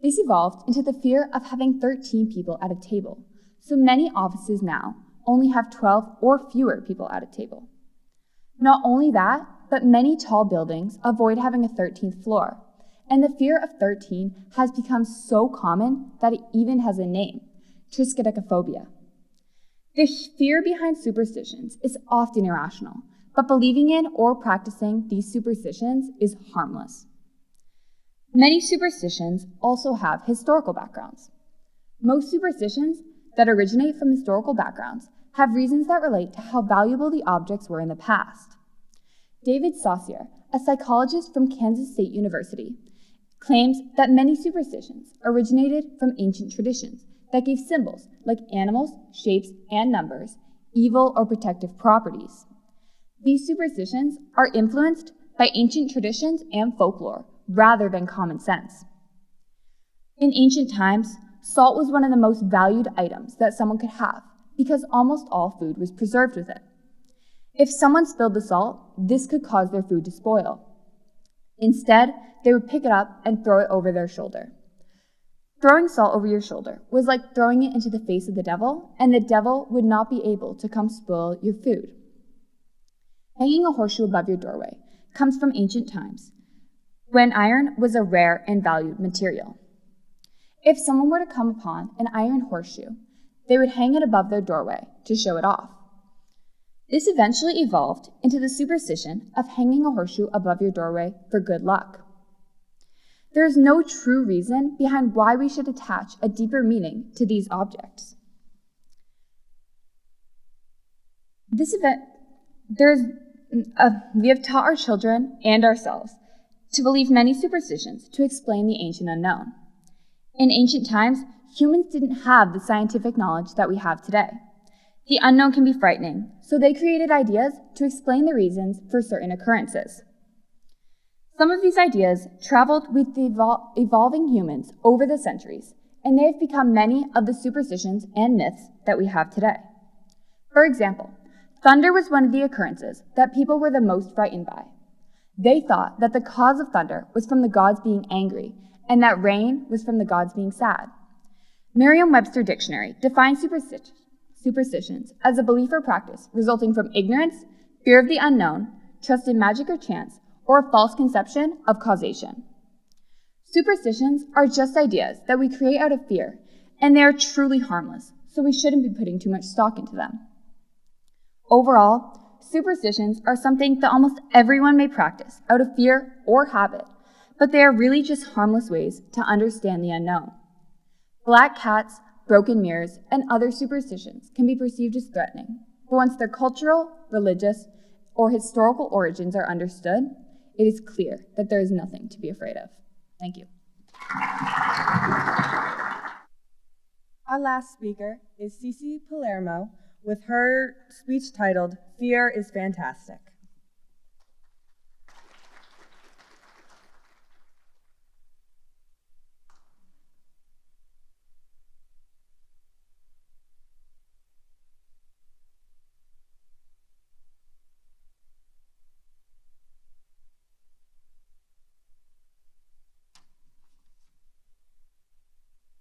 This evolved into the fear of having 13 people at a table, so many offices now only have 12 or fewer people at a table. Not only that, but many tall buildings avoid having a 13th floor, and the fear of 13 has become so common that it even has a name, triskaidekaphobia. The fear behind superstitions is often irrational, but believing in or practicing these superstitions is harmless. Many superstitions also have historical backgrounds. Most superstitions that originate from historical backgrounds have reasons that relate to how valuable the objects were in the past. David Saussure, a psychologist from Kansas State University, claims that many superstitions originated from ancient traditions that gave symbols like animals, shapes, and numbers evil or protective properties. These superstitions are influenced by ancient traditions and folklore rather than common sense. In ancient times, salt was one of the most valued items that someone could have because almost all food was preserved with it. If someone spilled the salt, this could cause their food to spoil. Instead, they would pick it up and throw it over their shoulder. Throwing salt over your shoulder was like throwing it into the face of the devil, and the devil would not be able to come spoil your food. Hanging a horseshoe above your doorway comes from ancient times, when iron was a rare and valued material. If someone were to come upon an iron horseshoe, they would hang it above their doorway to show it off. This eventually evolved into the superstition of hanging a horseshoe above your doorway for good luck. There is no true reason behind why we should attach a deeper meaning to these objects. We have taught our children and ourselves to believe many superstitions to explain the ancient unknown. In ancient times, humans didn't have the scientific knowledge that we have today. The unknown can be frightening, so they created ideas to explain the reasons for certain occurrences. Some of these ideas traveled with the evolving humans over the centuries, and they have become many of the superstitions and myths that we have today. For example, thunder was one of the occurrences that people were the most frightened by. They thought that the cause of thunder was from the gods being angry, and that rain was from the gods being sad. Merriam-Webster Dictionary defines superstitions as a belief or practice resulting from ignorance, fear of the unknown, trust in magic or chance, or a false conception of causation. Superstitions are just ideas that we create out of fear, and they are truly harmless, so we shouldn't be putting too much stock into them. Overall, superstitions are something that almost everyone may practice out of fear or habit, but they are really just harmless ways to understand the unknown. Black cats, broken mirrors, and other superstitions can be perceived as threatening, but once their cultural, religious, or historical origins are understood, it is clear that there is nothing to be afraid of. Thank you. Our last speaker is Cece Palermo with her speech titled, "Fear is Fantastic."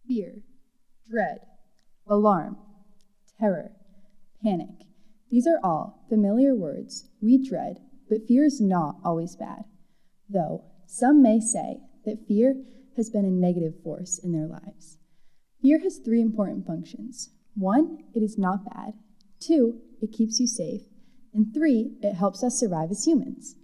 Fear, dread, alarm, terror, panic. These are all familiar words we dread, but fear is not always bad. Though some may say that fear has been a negative force in their lives. Fear has three important functions. 1, it is not bad. 2, it keeps you safe. And 3, it helps us survive as humans.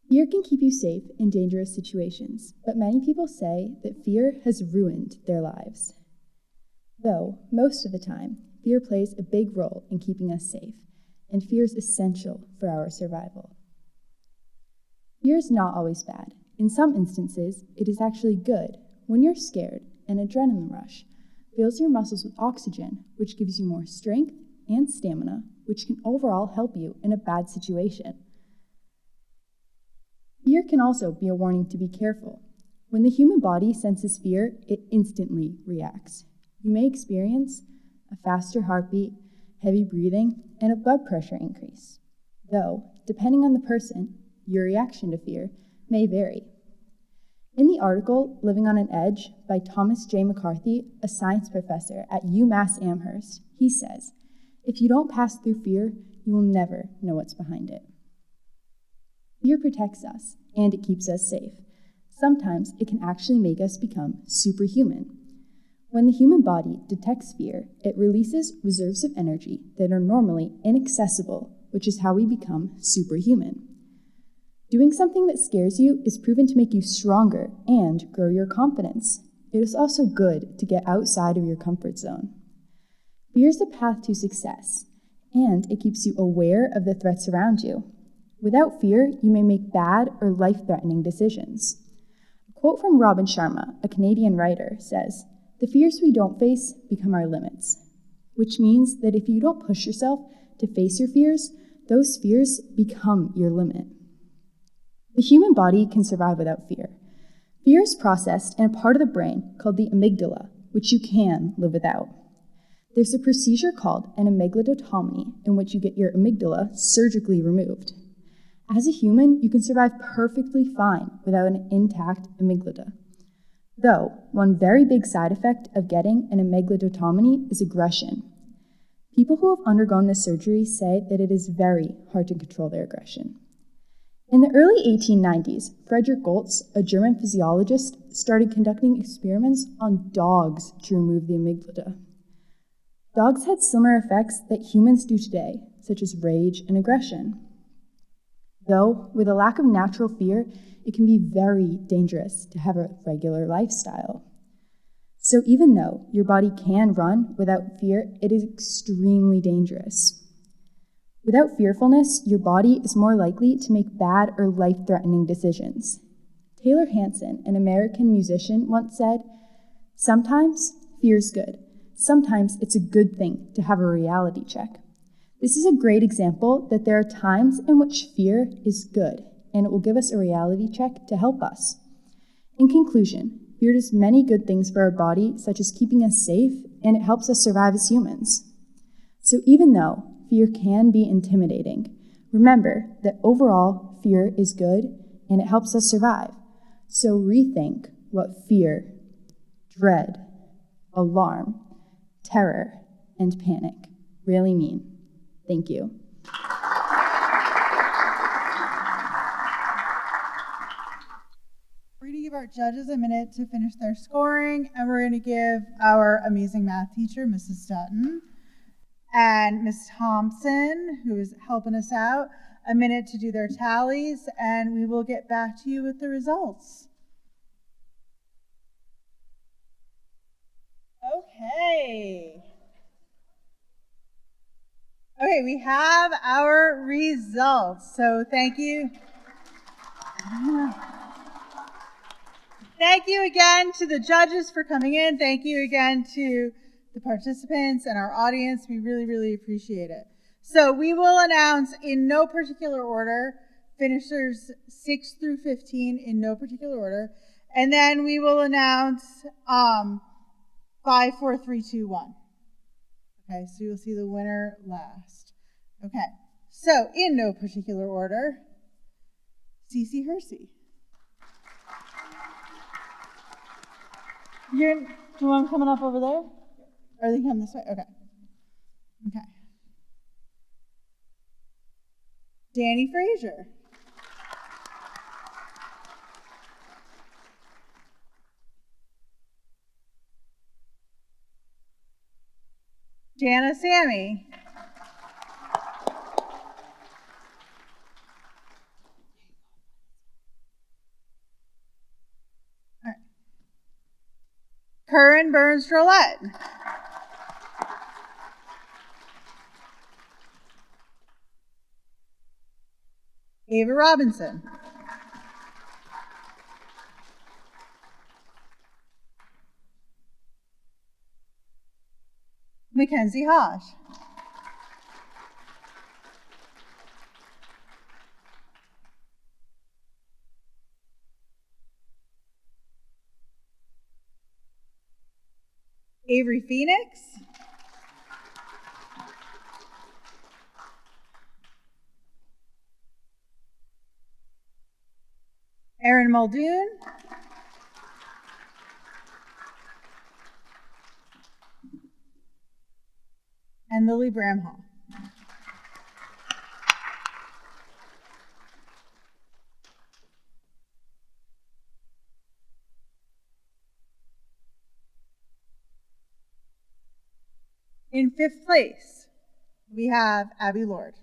Fear can keep you safe in dangerous situations, but many people say that fear has ruined their lives. Though, most of the time, fear plays a big role in keeping us safe, and fear is essential for our survival. Fear is not always bad. In some instances, it is actually good. When you're scared, an adrenaline rush fills your muscles with oxygen, which gives you more strength and stamina, which can overall help you in a bad situation. Fear can also be a warning to be careful. When the human body senses fear, it instantly reacts. You may experience a faster heartbeat, heavy breathing, and a blood pressure increase. Though, depending on the person, your reaction to fear may vary. In the article, Living on an Edge, by Thomas J. McCarthy, a science professor at UMass Amherst, he says, "If you don't pass through fear, you will never know what's behind it." Fear protects us, and it keeps us safe. Sometimes it can actually make us become superhuman. When the human body detects fear, it releases reserves of energy that are normally inaccessible, which is how we become superhuman. Doing something that scares you is proven to make you stronger and grow your confidence. It is also good to get outside of your comfort zone. Fear is the path to success, and it keeps you aware of the threats around you. Without fear, you may make bad or life-threatening decisions. A quote from Robin Sharma, a Canadian writer, says, "The fears we don't face become our limits," which means that if you don't push yourself to face your fears, those fears become your limit. The human body can survive without fear. Fear is processed in a part of the brain called the amygdala, which you can live without. There's a procedure called an amygdalotomy in which you get your amygdala surgically removed. As a human, you can survive perfectly fine without an intact amygdala. Though, one very big side effect of getting an amygdalotomy is aggression. People who have undergone this surgery say that it is very hard to control their aggression. In the early 1890s, Frederick Goltz, a German physiologist, started conducting experiments on dogs to remove the amygdala. Dogs had similar effects that humans do today, such as rage and aggression. Though, with a lack of natural fear, it can be very dangerous to have a regular lifestyle. So even though your body can run without fear, it is extremely dangerous. Without fearfulness, your body is more likely to make bad or life-threatening decisions. Taylor Hanson, an American musician, once said, "Sometimes fear's good. Sometimes it's a good thing to have a reality check." This is a great example that there are times in which fear is good, and it will give us a reality check to help us. In conclusion, fear does many good things for our body, such as keeping us safe, and it helps us survive as humans. So even though fear can be intimidating, remember that overall fear is good, and it helps us survive. So rethink what fear, dread, alarm, terror, and panic really mean. Thank you. We're going to give our judges a minute to finish their scoring, and we're going to give our amazing math teacher, Mrs. Dutton, and Ms. Thompson, who is helping us out, a minute to do their tallies, and we will get back to you with the results. Okay. Okay, we have our results. So thank you. Thank you again to the judges for coming in. Thank you again to the participants and our audience. We really, really appreciate it. So we will announce in no particular order, finishers 6 through 15 in no particular order. And then we will announce 5, 4, 3, 2, 1. Okay, so you'll see the winner last. Okay, so in no particular order, Cece Hersey. Do you want them coming up over there? Or are they coming this way? Okay. Okay. Dani Frazier. Sami. All right. Curran Burns-Drolet. Ava Robinson. Mackenzie Hosh. Avery Phoenix. Erin Muldoon. And Lily Bramhall. In 5th place, we have Abby Lord.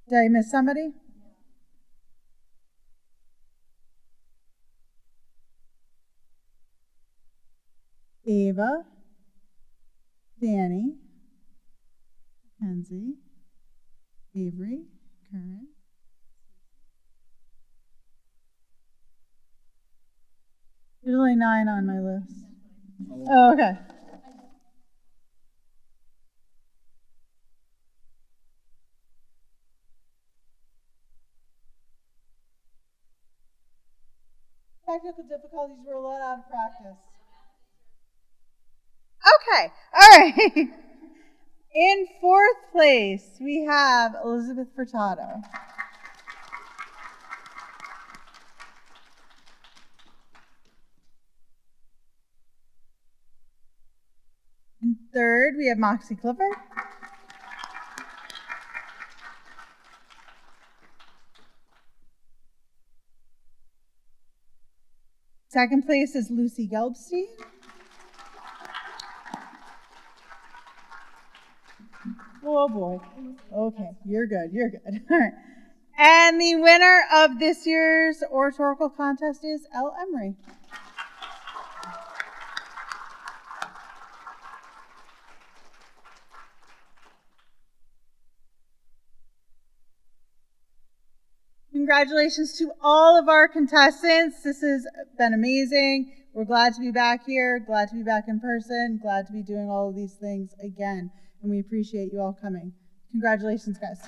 Did I miss somebody? Ava, Dani, Kenzie, Avery, Curran. There's only 9 on my list. Oh, okay. Technical difficulties were a lot out of practice. Okay, all right. In 4th place, we have Elizabeth Furtado. In 3rd, we have Moxie Clifford. Second place is Lucy Gelbstein. Oh boy. Okay, you're good, you're good. All right. And the winner of this year's Oratorical Contest is lEmery. Congratulations to all of our contestants. This has been amazing. We're glad to be back here, glad to be back in person, glad to be doing all of these things again. And we appreciate you all coming. Congratulations, guys.